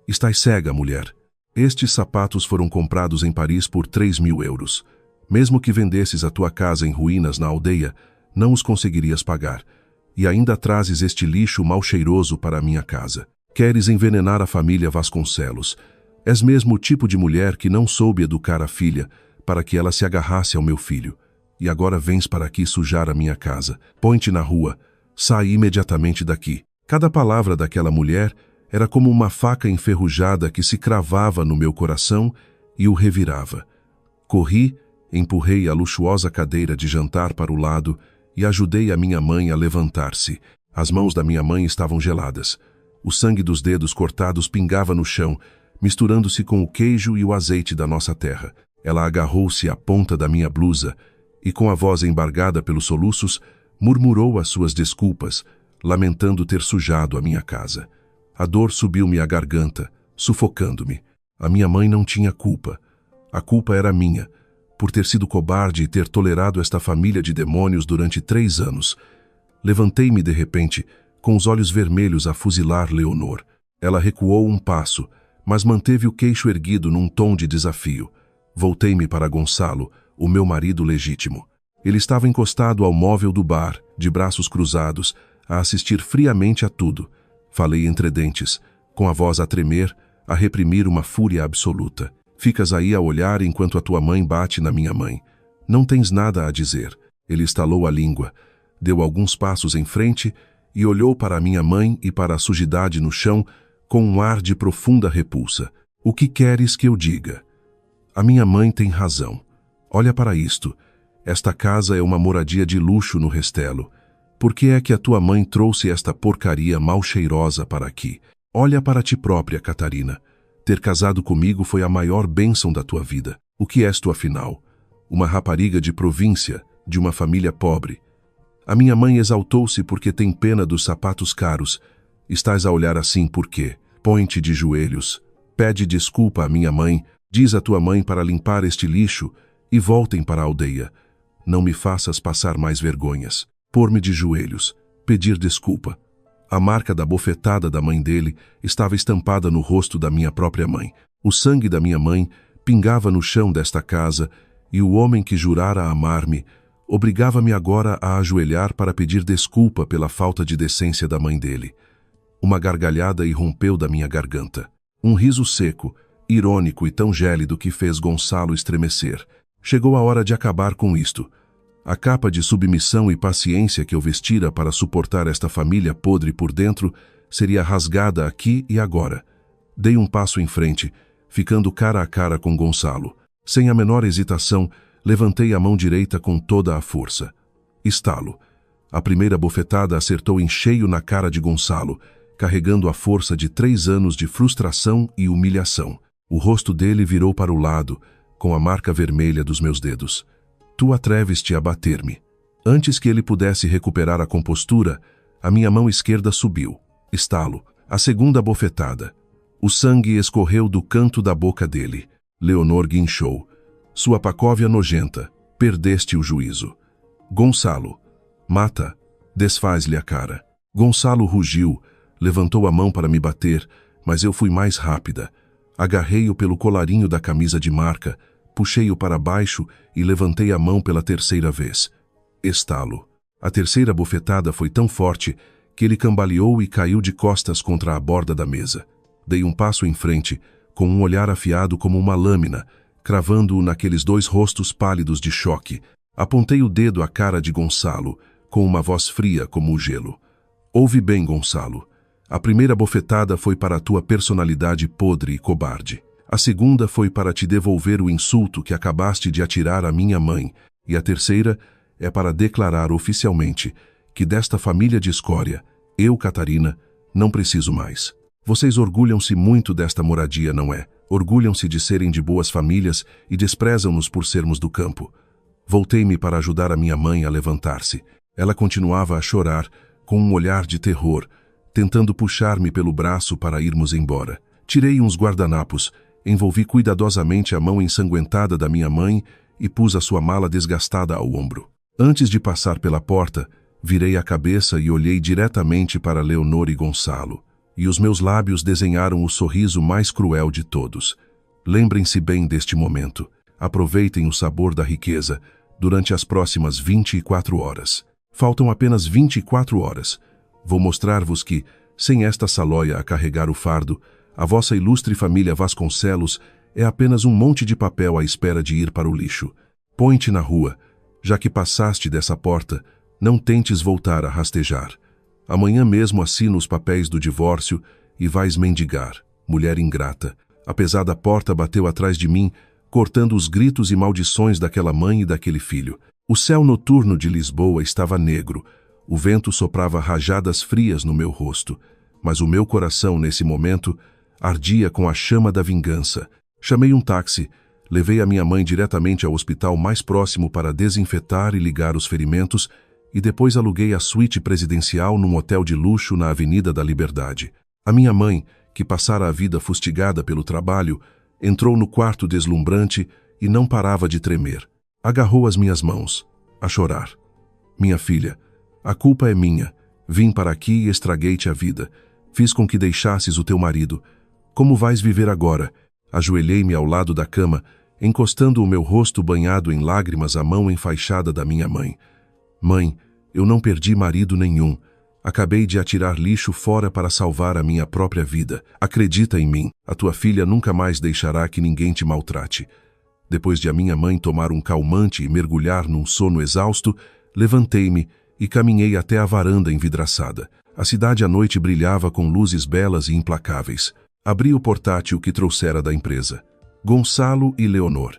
Estás cega, mulher. Estes sapatos foram comprados em Paris por 3.000 euros. Mesmo que vendesses a tua casa em ruínas na aldeia, não os conseguirias pagar. E ainda trazes este lixo mal cheiroso para a minha casa. Queres envenenar a família Vasconcelos. És mesmo o tipo de mulher que não soube educar a filha para que ela se agarrasse ao meu filho. E agora vens para aqui sujar a minha casa. Põe-te na rua. Sai imediatamente daqui. Cada palavra daquela mulher era como uma faca enferrujada que se cravava no meu coração e o revirava. Corri, empurrei a luxuosa cadeira de jantar para o lado e ajudei a minha mãe a levantar-se. As mãos da minha mãe estavam geladas. O sangue dos dedos cortados pingava no chão, misturando-se com o queijo e o azeite da nossa terra. Ela agarrou-se à ponta da minha blusa e, com a voz embargada pelos soluços, murmurou as suas desculpas, lamentando ter sujado a minha casa. A dor subiu-me à garganta, sufocando-me. A minha mãe não tinha culpa. A culpa era minha, por ter sido cobarde e ter tolerado esta família de demônios durante 3 anos. Levantei-me de repente, com os olhos vermelhos a fuzilar Leonor. Ela recuou um passo, mas manteve o queixo erguido num tom de desafio. Voltei-me para Gonçalo, o meu marido legítimo. Ele estava encostado ao móvel do bar, de braços cruzados, a assistir friamente a tudo. Falei entre dentes, com a voz a tremer, a reprimir uma fúria absoluta. Ficas aí a olhar enquanto a tua mãe bate na minha mãe. Não tens nada a dizer. Ele estalou a língua, deu alguns passos em frente e olhou para a minha mãe e para a sujidade no chão com um ar de profunda repulsa. O que queres que eu diga? A minha mãe tem razão. Olha para isto. Esta casa é uma moradia de luxo no Restelo. Por que é que a tua mãe trouxe esta porcaria mal cheirosa para aqui? Olha para ti própria, Catarina. Ter casado comigo foi a maior bênção da tua vida. O que és tu, afinal? Uma rapariga de província, de uma família pobre. A minha mãe exaltou-se porque tem pena dos sapatos caros. Estás a olhar assim por quê? Põe-te de joelhos. Pede desculpa à minha mãe. Diz à tua mãe para limpar este lixo e voltem para a aldeia. Não me faças passar mais vergonhas. Pôr-me de joelhos. Pedir desculpa. A marca da bofetada da mãe dele estava estampada no rosto da minha própria mãe. O sangue da minha mãe pingava no chão desta casa e o homem que jurara amar-me obrigava-me agora a ajoelhar para pedir desculpa pela falta de decência da mãe dele. Uma gargalhada irrompeu da minha garganta. Um riso seco, irônico e tão gélido que fez Gonçalo estremecer. Chegou a hora de acabar com isto. A capa de submissão e paciência que eu vestira para suportar esta família podre por dentro seria rasgada aqui e agora. Dei um passo em frente, ficando cara a cara com Gonçalo. Sem a menor hesitação, levantei a mão direita com toda a força. Estalo. A primeira bofetada acertou em cheio na cara de Gonçalo, carregando a força de 3 anos de frustração e humilhação. O rosto dele virou para o lado, com a marca vermelha dos meus dedos. Tu atreves-te a bater-me. Antes que ele pudesse recuperar a compostura, a minha mão esquerda subiu. Estalo. A segunda bofetada. O sangue escorreu do canto da boca dele. Leonor guinchou. Sua pacóvia nojenta. Perdeste o juízo. Gonçalo. Mata. Desfaz-lhe a cara. Gonçalo rugiu, levantou a mão para me bater, mas eu fui mais rápida. Agarrei-o pelo colarinho da camisa de marca, puxei-o para baixo e levantei a mão pela 3ª vez. Estalo. A terceira bofetada foi tão forte que ele cambaleou e caiu de costas contra a borda da mesa. Dei um passo em frente, com um olhar afiado como uma lâmina, cravando-o naqueles 2 rostos pálidos de choque. Apontei o dedo à cara de Gonçalo, com uma voz fria como o gelo. Ouve bem, Gonçalo. A primeira bofetada foi para a tua personalidade podre e cobarde. A segunda foi para te devolver o insulto que acabaste de atirar à minha mãe. E a terceira é para declarar oficialmente que desta família de escória, eu, Catarina, não preciso mais. Vocês orgulham-se muito desta moradia, não é? Orgulham-se de serem de boas famílias e desprezam-nos por sermos do campo. Voltei-me para ajudar a minha mãe a levantar-se. Ela continuava a chorar, com um olhar de terror, tentando puxar-me pelo braço para irmos embora. Tirei uns guardanapos, envolvi cuidadosamente a mão ensanguentada da minha mãe e pus a sua mala desgastada ao ombro. Antes de passar pela porta, virei a cabeça e olhei diretamente para Leonor e Gonçalo, e os meus lábios desenharam o sorriso mais cruel de todos. Lembrem-se bem deste momento. Aproveitem o sabor da riqueza durante as próximas 24 horas. Faltam apenas 24 horas. Vou mostrar-vos que, sem esta salóia a carregar o fardo, A vossa ilustre família Vasconcelos é apenas um monte de papel à espera de ir para o lixo. Põe-te na rua. Já que passaste dessa porta, não tentes voltar a rastejar. Amanhã mesmo assina os papéis do divórcio e vais mendigar, mulher ingrata. A pesada porta bateu atrás de mim, cortando os gritos e maldições daquela mãe e daquele filho. O céu noturno de Lisboa estava negro. O vento soprava rajadas frias no meu rosto. Mas o meu coração, nesse momento, ardia com a chama da vingança. Chamei um táxi, levei a minha mãe diretamente ao hospital mais próximo para desinfetar e ligar os ferimentos e depois aluguei a suíte presidencial num hotel de luxo na Avenida da Liberdade. A minha mãe, que passara a vida fustigada pelo trabalho, entrou no quarto deslumbrante e não parava de tremer. Agarrou as minhas mãos, a chorar. Minha filha, a culpa é minha. Vim para aqui e estraguei-te a vida. Fiz com que deixasses o teu marido. Como vais viver agora? Ajoelhei-me ao lado da cama, encostando o meu rosto banhado em lágrimas à mão enfaixada da minha mãe. Mãe, eu não perdi marido nenhum. Acabei de atirar lixo fora para salvar a minha própria vida. Acredita em mim, a tua filha nunca mais deixará que ninguém te maltrate. Depois de a minha mãe tomar um calmante e mergulhar num sono exausto, levantei-me e caminhei até a varanda envidraçada. A cidade à noite brilhava com luzes belas e implacáveis. Abri o portátil que trouxera da empresa. Gonçalo e Leonor.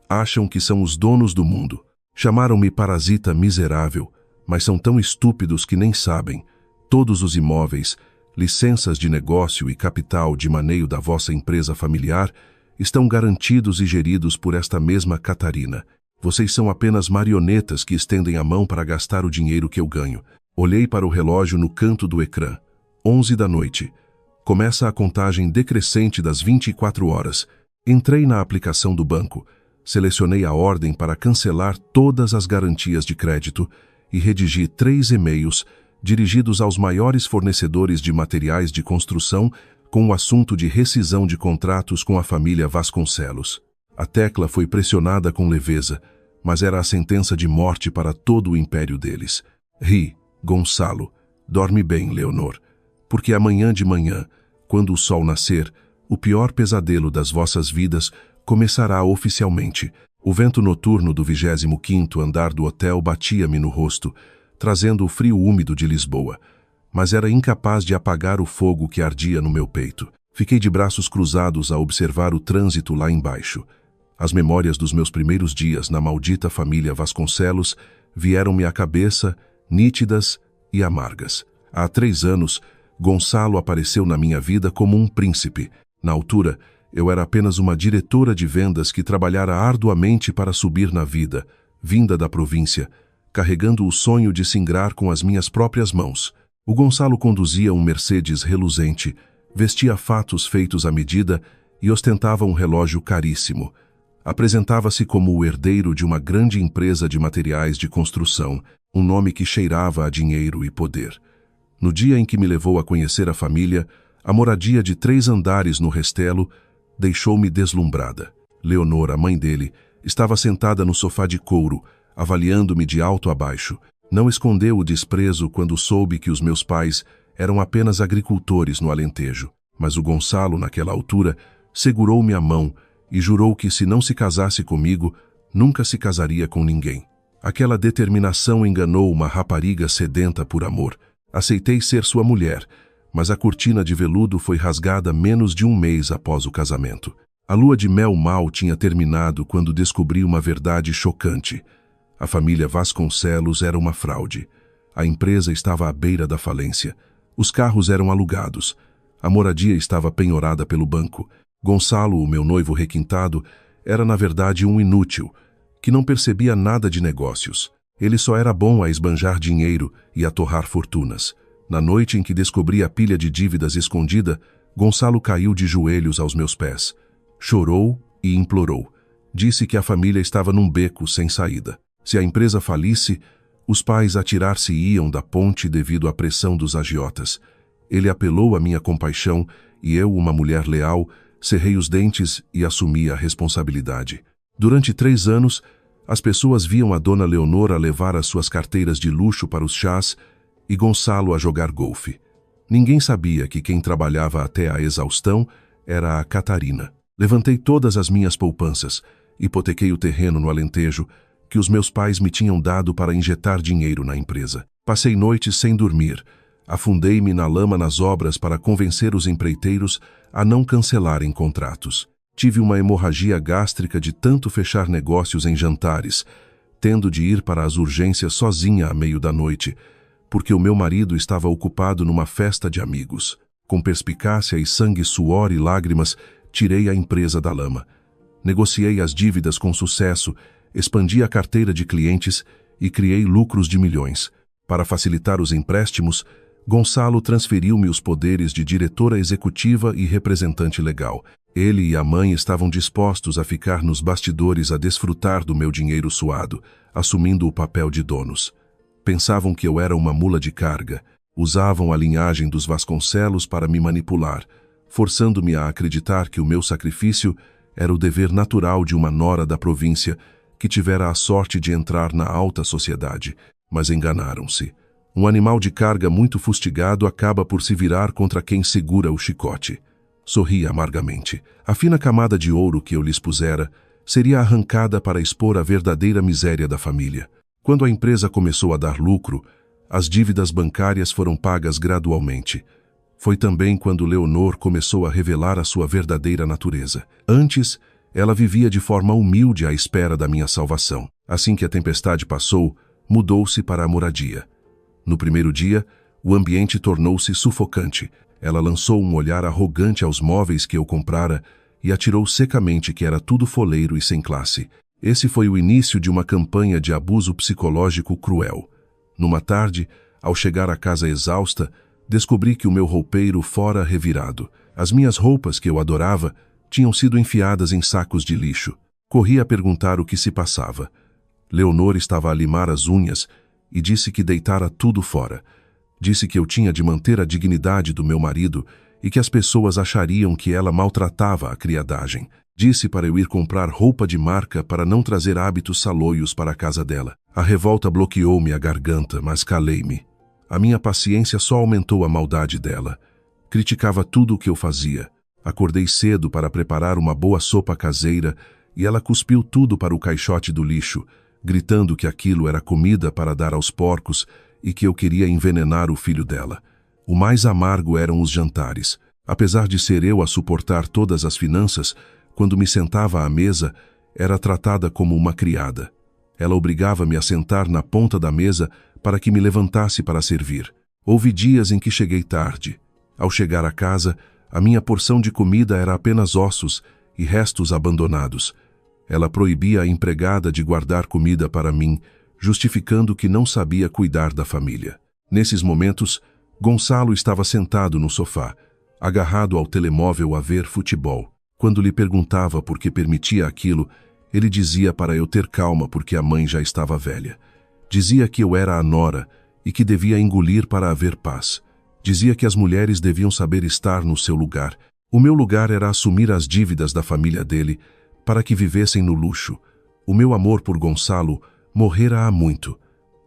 Acham que são os donos do mundo. Chamaram-me parasita miserável, mas são tão estúpidos que nem sabem. Todos os imóveis, licenças de negócio e capital de maneio da vossa empresa familiar estão garantidos e geridos por esta mesma Catarina. Vocês são apenas marionetas que estendem a mão para gastar o dinheiro que eu ganho. Olhei para o relógio no canto do ecrã. 11 da noite. Começa a contagem decrescente das 24 horas. Entrei na aplicação do banco. Selecionei a ordem para cancelar todas as garantias de crédito e redigi 3 e-mails dirigidos aos maiores fornecedores de materiais de construção com o assunto de rescisão de contratos com a família Vasconcelos. A tecla foi pressionada com leveza, mas era a sentença de morte para todo o império deles. Ri, Gonçalo. Dorme bem, Leonor, porque amanhã de manhã, quando o sol nascer, o pior pesadelo das vossas vidas começará oficialmente. O vento noturno do 25º andar do hotel batia-me no rosto, trazendo o frio úmido de Lisboa, mas era incapaz de apagar o fogo que ardia no meu peito. Fiquei de braços cruzados a observar o trânsito lá embaixo. As memórias dos meus primeiros dias na maldita família Vasconcelos vieram-me à cabeça, nítidas e amargas. Há 3 anos, Gonçalo apareceu na minha vida como um príncipe. Na altura, eu era apenas uma diretora de vendas que trabalhara arduamente para subir na vida, vinda da província, carregando o sonho de se ingrar com as minhas próprias mãos. O Gonçalo conduzia um Mercedes reluzente, vestia fatos feitos à medida e ostentava um relógio caríssimo. Apresentava-se como o herdeiro de uma grande empresa de materiais de construção, um nome que cheirava a dinheiro e poder. No dia em que me levou a conhecer a família, a moradia de 3 andares no Restelo deixou-me deslumbrada. Leonor, a mãe dele, estava sentada no sofá de couro, avaliando-me de alto a baixo. Não escondeu o desprezo quando soube que os meus pais eram apenas agricultores no Alentejo. Mas o Gonçalo, naquela altura, segurou-me a mão e jurou que, se não se casasse comigo, nunca se casaria com ninguém. Aquela determinação enganou uma rapariga sedenta por amor. Aceitei ser sua mulher, mas a cortina de veludo foi rasgada menos de 1 mês após o casamento. A lua de mel mal tinha terminado quando descobri uma verdade chocante. A família Vasconcelos era uma fraude. A empresa estava à beira da falência. Os carros eram alugados. A moradia estava penhorada pelo banco. Gonçalo, o meu noivo requintado, era na verdade um inútil, que não percebia nada de negócios. Ele só era bom a esbanjar dinheiro e a torrar fortunas. Na noite em que descobri a pilha de dívidas escondida, Gonçalo caiu de joelhos aos meus pés. Chorou e implorou. Disse que a família estava num beco sem saída. Se a empresa falisse, os pais atirar-se-iam da ponte devido à pressão dos agiotas. Ele apelou à minha compaixão e eu, uma mulher leal, cerrei os dentes e assumi a responsabilidade. Durante 3 anos, as pessoas viam a dona Leonor levar as suas carteiras de luxo para os chás e Gonçalo a jogar golfe. Ninguém sabia que quem trabalhava até a exaustão Era a Catarina. Levantei todas as minhas poupanças, hipotequei o terreno no Alentejo que os meus pais me tinham dado para injetar dinheiro na empresa. Passei noites sem dormir. Afundei-me na lama nas obras para convencer os empreiteiros a não cancelarem contratos. Tive uma hemorragia gástrica de tanto fechar negócios em jantares, tendo de ir para as urgências sozinha à meio da noite, porque o meu marido estava ocupado numa festa de amigos. Com perspicácia e sangue, suor e lágrimas, tirei a empresa da lama. Negociei as dívidas com sucesso, expandi a carteira de clientes e criei lucros de milhões. Para facilitar os empréstimos, Gonçalo transferiu-me os poderes de diretora executiva e representante legal. Ele e a mãe estavam dispostos a ficar nos bastidores a desfrutar do meu dinheiro suado, assumindo o papel de donos. Pensavam que eu era uma mula de carga. Usavam a linhagem dos Vasconcelos para me manipular, forçando-me a acreditar que o meu sacrifício era o dever natural de uma nora da província que tivera a sorte de entrar na alta sociedade. Mas enganaram-se. Um animal de carga muito fustigado acaba por se virar contra quem segura o chicote. Sorri amargamente. A fina camada de ouro que eu lhes pusera seria arrancada para expor a verdadeira miséria da família. Quando a empresa começou a dar lucro, as dívidas bancárias foram pagas gradualmente. Foi também quando Leonor começou a revelar a sua verdadeira natureza. Antes, ela vivia de forma humilde à espera da minha salvação. Assim que a tempestade passou, mudou-se para a moradia. No primeiro dia, o ambiente tornou-se sufocante. Ela lançou um olhar arrogante aos móveis que eu comprara e atirou secamente que era tudo foleiro e sem classe. Esse foi o início de uma campanha de abuso psicológico cruel. Numa tarde, ao chegar à casa exausta, descobri que o meu roupeiro fora revirado. As minhas roupas, que eu adorava, tinham sido enfiadas em sacos de lixo. Corri a perguntar o que se passava. Leonor estava a limar as unhas e disse que deitara tudo fora. Disse que eu tinha de manter a dignidade do meu marido e que as pessoas achariam que ela maltratava a criadagem. Disse para eu ir comprar roupa de marca para não trazer hábitos saloios para a casa dela. A revolta bloqueou-me a garganta, mas calei-me. A minha paciência só aumentou a maldade dela. Criticava tudo o que eu fazia. Acordei cedo para preparar uma boa sopa caseira e ela cuspiu tudo para o caixote do lixo, gritando que aquilo era comida para dar aos porcos e que eu queria envenenar o filho dela. O mais amargo eram os jantares. Apesar de ser eu a suportar todas as finanças, quando me sentava à mesa, era tratada como uma criada. Ela obrigava-me a sentar na ponta da mesa para que me levantasse para servir. Houve dias em que cheguei tarde. Ao chegar a casa, a minha porção de comida era apenas ossos e restos abandonados. Ela proibia a empregada de guardar comida para mim, justificando que não sabia cuidar da família. Nesses momentos, Gonçalo estava sentado no sofá, agarrado ao telemóvel a ver futebol. Quando lhe perguntava por que permitia aquilo, ele dizia para eu ter calma porque a mãe já estava velha. Dizia que eu era a nora e que devia engolir para haver paz. Dizia que as mulheres deviam saber estar no seu lugar. O meu lugar era assumir as dívidas da família dele para que vivessem no luxo. O meu amor por Gonçalo morrera há muito.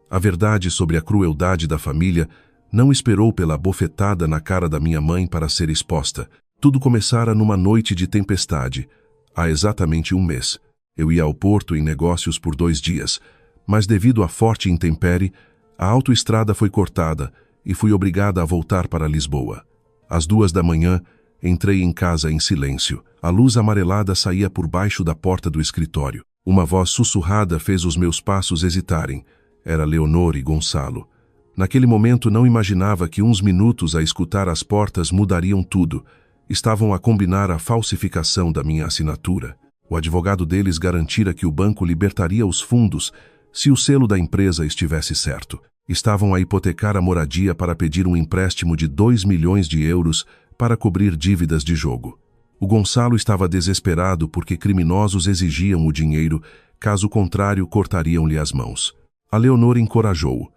A verdade sobre a crueldade da família não esperou pela bofetada na cara da minha mãe para ser exposta. Tudo começara numa noite de tempestade, há exatamente um mês. Eu ia ao porto em negócios por 2 dias, mas devido à forte intempérie, a autoestrada foi cortada e fui obrigada a voltar para Lisboa. Às 2 da manhã, entrei em casa em silêncio. A luz amarelada saía por baixo da porta do escritório. Uma voz sussurrada fez os meus passos hesitarem. Era Leonor e Gonçalo. Naquele momento não imaginava que uns minutos a escutar as portas mudariam tudo. Estavam a combinar a falsificação da minha assinatura. O advogado deles garantira que o banco libertaria os fundos se o selo da empresa estivesse certo. Estavam a hipotecar a moradia para pedir um empréstimo de 2 milhões de euros para cobrir dívidas de jogo. O Gonçalo estava desesperado porque criminosos exigiam o dinheiro, caso contrário cortariam-lhe as mãos. A Leonor encorajou-o.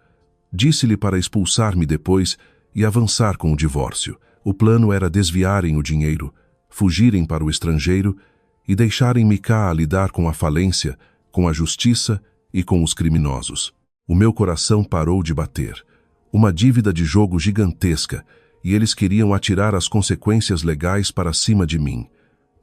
Disse-lhe para expulsar-me depois e avançar com o divórcio. O plano era desviarem o dinheiro, fugirem para o estrangeiro e deixarem-me cá a lidar com a falência, com a justiça e com os criminosos. O meu coração parou de bater. Uma dívida de jogo gigantesca e eles queriam atirar as consequências legais para cima de mim.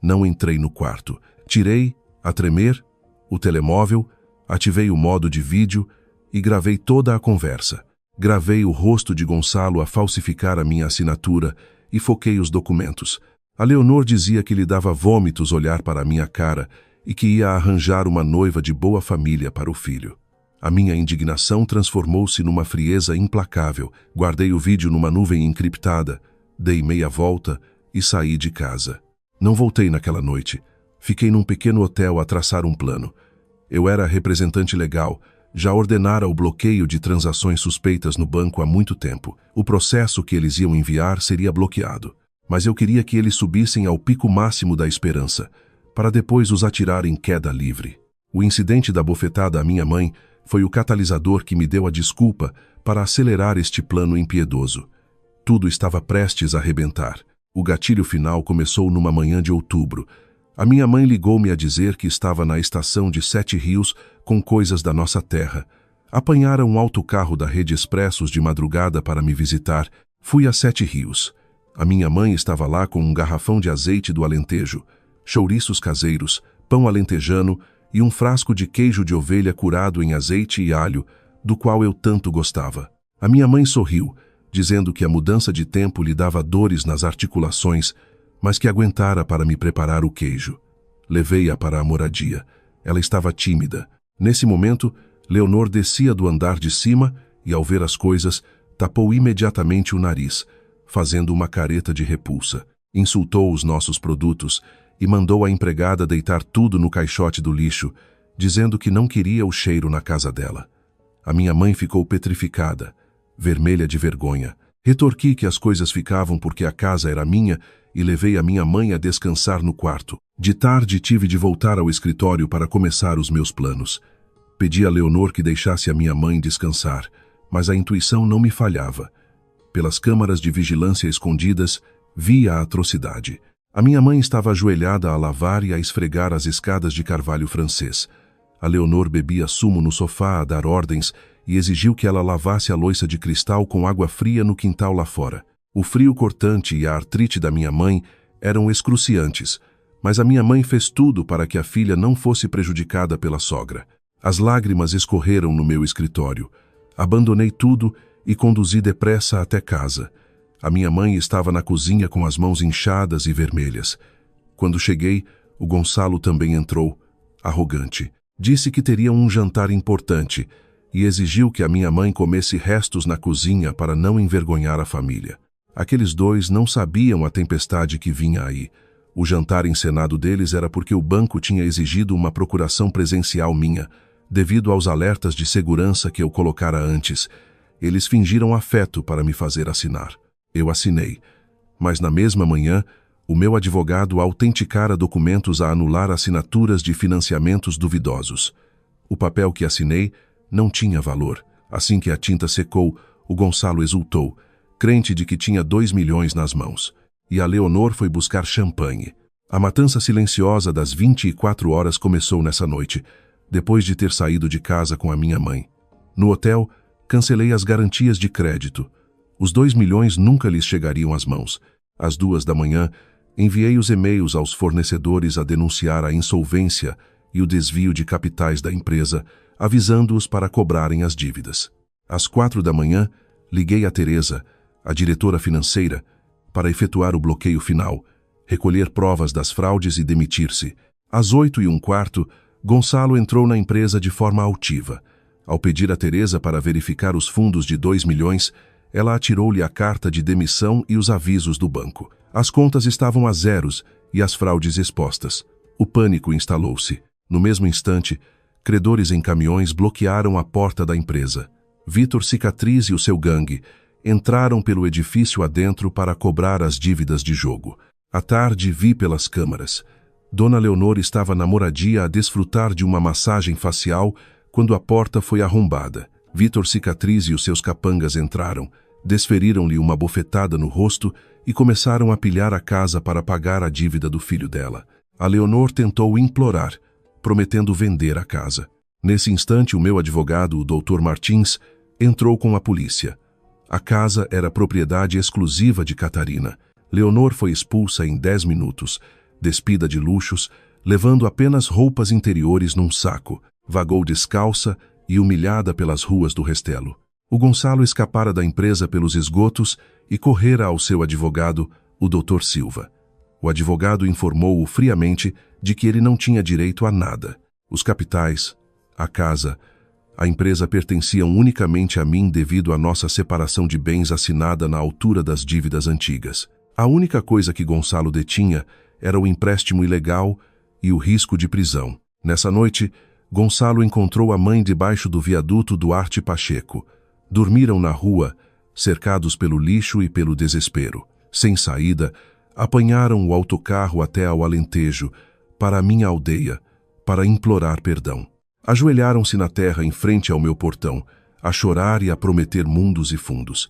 Não entrei no quarto. Tirei, a tremer, o telemóvel, ativei o modo de vídeo e gravei toda a conversa. Gravei o rosto de Gonçalo a falsificar a minha assinatura e foquei os documentos. A Leonor dizia que lhe dava vômitos olhar para a minha cara e que ia arranjar uma noiva de boa família para o filho. A minha indignação transformou-se numa frieza implacável. Guardei o vídeo numa nuvem encriptada, dei meia volta e saí de casa. Não voltei naquela noite. Fiquei num pequeno hotel a traçar um plano. Eu era representante legal, já ordenara o bloqueio de transações suspeitas no banco há muito tempo. O processo que eles iam enviar seria bloqueado. Mas eu queria que eles subissem ao pico máximo da esperança, para depois os atirar em queda livre. O incidente da bofetada à minha mãe foi o catalisador que me deu a desculpa para acelerar este plano impiedoso. Tudo estava prestes a arrebentar. O gatilho final começou numa manhã de outubro. A minha mãe ligou-me a dizer que estava na estação de 7 Rios com coisas da nossa terra. Apanhara um autocarro da Rede Expressos de madrugada para me visitar. Fui a 7 Rios. A minha mãe estava lá com um garrafão de azeite do Alentejo, chouriços caseiros, pão alentejano e um frasco de queijo de ovelha curado em azeite e alho, do qual eu tanto gostava. A minha mãe sorriu, dizendo que a mudança de tempo lhe dava dores nas articulações, mas que aguentara para me preparar o queijo. Levei-a para a moradia. Ela estava tímida. Nesse momento, Leonor descia do andar de cima e, ao ver as coisas, tapou imediatamente o nariz, fazendo uma careta de repulsa. Insultou os nossos produtos e mandou a empregada deitar tudo no caixote do lixo, dizendo que não queria o cheiro na casa dela. A minha mãe ficou petrificada, vermelha de vergonha. Retorqui que as coisas ficavam porque a casa era minha e levei a minha mãe a descansar no quarto. De tarde tive de voltar ao escritório para começar os meus planos. Pedi a Leonor que deixasse a minha mãe descansar, mas a intuição não me falhava. Pelas câmaras de vigilância escondidas, vi a atrocidade. A minha mãe estava ajoelhada a lavar e a esfregar as escadas de carvalho francês. A Leonor bebia sumo no sofá a dar ordens e exigiu que ela lavasse a louça de cristal com água fria no quintal lá fora. O frio cortante e a artrite da minha mãe eram excruciantes, mas a minha mãe fez tudo para que a filha não fosse prejudicada pela sogra. As lágrimas escorreram no meu escritório. Abandonei tudo e conduzi depressa até casa. A minha mãe estava na cozinha com as mãos inchadas e vermelhas. Quando cheguei, o Gonçalo também entrou, arrogante. Disse que teria um jantar importante e exigiu que a minha mãe comesse restos na cozinha para não envergonhar a família. Aqueles dois não sabiam a tempestade que vinha aí. O jantar encenado deles era porque o banco tinha exigido uma procuração presencial minha, devido aos alertas de segurança que eu colocara antes. Eles fingiram afeto para me fazer assinar. Eu assinei, mas na mesma manhã, o meu advogado autenticara documentos a anular assinaturas de financiamentos duvidosos. O papel que assinei não tinha valor. Assim que a tinta secou, o Gonçalo exultou, crente de que tinha 2 milhões nas mãos. E a Leonor foi buscar champanhe. A matança silenciosa das 24 horas começou nessa noite, depois de ter saído de casa com a minha mãe. No hotel, cancelei as garantias de crédito. Os 2 milhões nunca lhes chegariam às mãos. Às 2 da manhã, enviei os e-mails aos fornecedores a denunciar a insolvência e o desvio de capitais da empresa, avisando-os para cobrarem as dívidas. Às 4 da manhã, liguei a Teresa, a diretora financeira, para efetuar o bloqueio final, recolher provas das fraudes e demitir-se. Às 8h15, Gonçalo entrou na empresa de forma altiva. Ao pedir a Teresa para verificar os fundos de 2 milhões, ela atirou-lhe a carta de demissão e os avisos do banco. As contas estavam a zeros e as fraudes expostas. O pânico instalou-se. No mesmo instante, credores em caminhões bloquearam a porta da empresa. Vitor Cicatriz e o seu gangue entraram pelo edifício adentro para cobrar as dívidas de jogo. À tarde, vi pelas câmaras. Dona Leonor estava na moradia a desfrutar de uma massagem facial quando a porta foi arrombada. Vitor Cicatriz e os seus capangas entraram, desferiram-lhe uma bofetada no rosto e começaram a pilhar a casa para pagar a dívida do filho dela. A Leonor tentou implorar, prometendo vender a casa. Nesse instante, o meu advogado, o Dr. Martins, entrou com a polícia. A casa era propriedade exclusiva de Catarina. Leonor foi expulsa em 10 minutos, despida de luxos, levando apenas roupas interiores num saco. Vagou descalça e humilhada pelas ruas do Restelo. O Gonçalo escapara da empresa pelos esgotos e correra ao seu advogado, o Dr. Silva. O advogado informou-o friamente de que ele não tinha direito a nada. Os capitais, a casa, a empresa pertenciam unicamente a mim devido à nossa separação de bens assinada na altura das dívidas antigas. A única coisa que Gonçalo detinha era o empréstimo ilegal e o risco de prisão. Nessa noite, Gonçalo encontrou a mãe debaixo do viaduto Duarte Pacheco. Dormiram na rua, cercados pelo lixo e pelo desespero. Sem saída, apanharam o autocarro até ao Alentejo, para a minha aldeia, para implorar perdão. Ajoelharam-se na terra em frente ao meu portão, a chorar e a prometer mundos e fundos.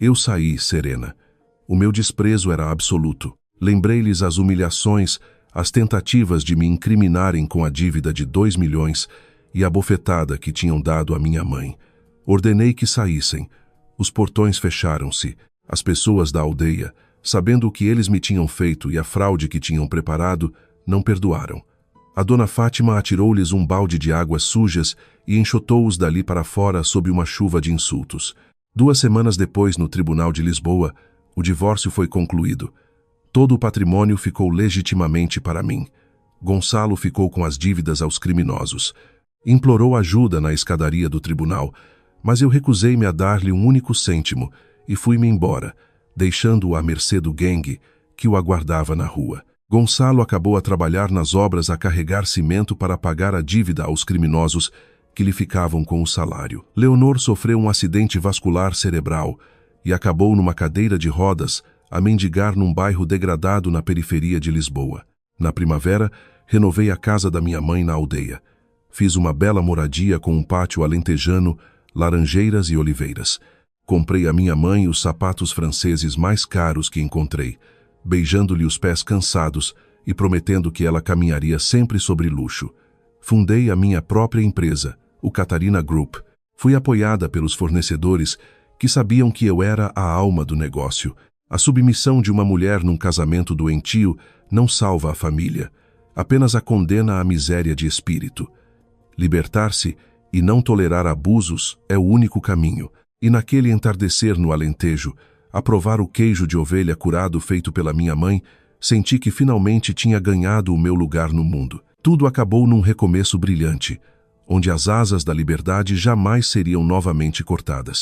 Eu saí serena. O meu desprezo era absoluto. Lembrei-lhes as humilhações, as tentativas de me incriminarem com a dívida de 2 milhões e a bofetada que tinham dado à minha mãe. Ordenei que saíssem. Os portões fecharam-se. As pessoas da aldeia, sabendo o que eles me tinham feito e a fraude que tinham preparado, não perdoaram. A dona Fátima atirou-lhes um balde de águas sujas e enxotou-os dali para fora sob uma chuva de insultos. 2 semanas depois, no Tribunal de Lisboa, o divórcio foi concluído. Todo o patrimônio ficou legitimamente para mim. Gonçalo ficou com as dívidas aos criminosos. Implorou ajuda na escadaria do tribunal, mas eu recusei-me a dar-lhe um único cêntimo e fui-me embora, deixando-o à mercê do gangue que o aguardava na rua. Gonçalo acabou a trabalhar nas obras a carregar cimento para pagar a dívida aos criminosos que lhe ficavam com o salário. Leonor sofreu um acidente vascular cerebral e acabou numa cadeira de rodas a mendigar num bairro degradado na periferia de Lisboa. Na primavera, renovei a casa da minha mãe na aldeia. Fiz uma bela moradia com um pátio alentejano, laranjeiras e oliveiras. Comprei à minha mãe os sapatos franceses mais caros que encontrei, beijando-lhe os pés cansados e prometendo que ela caminharia sempre sobre luxo. Fundei a minha própria empresa, o Catarina Group. Fui apoiada pelos fornecedores que sabiam que eu era a alma do negócio. A submissão de uma mulher num casamento doentio não salva a família, apenas a condena à miséria de espírito. Libertar-se e não tolerar abusos é o único caminho. E naquele entardecer no Alentejo, a provar o queijo de ovelha curado feito pela minha mãe, senti que finalmente tinha ganhado o meu lugar no mundo. Tudo acabou num recomeço brilhante, onde as asas da liberdade jamais seriam novamente cortadas.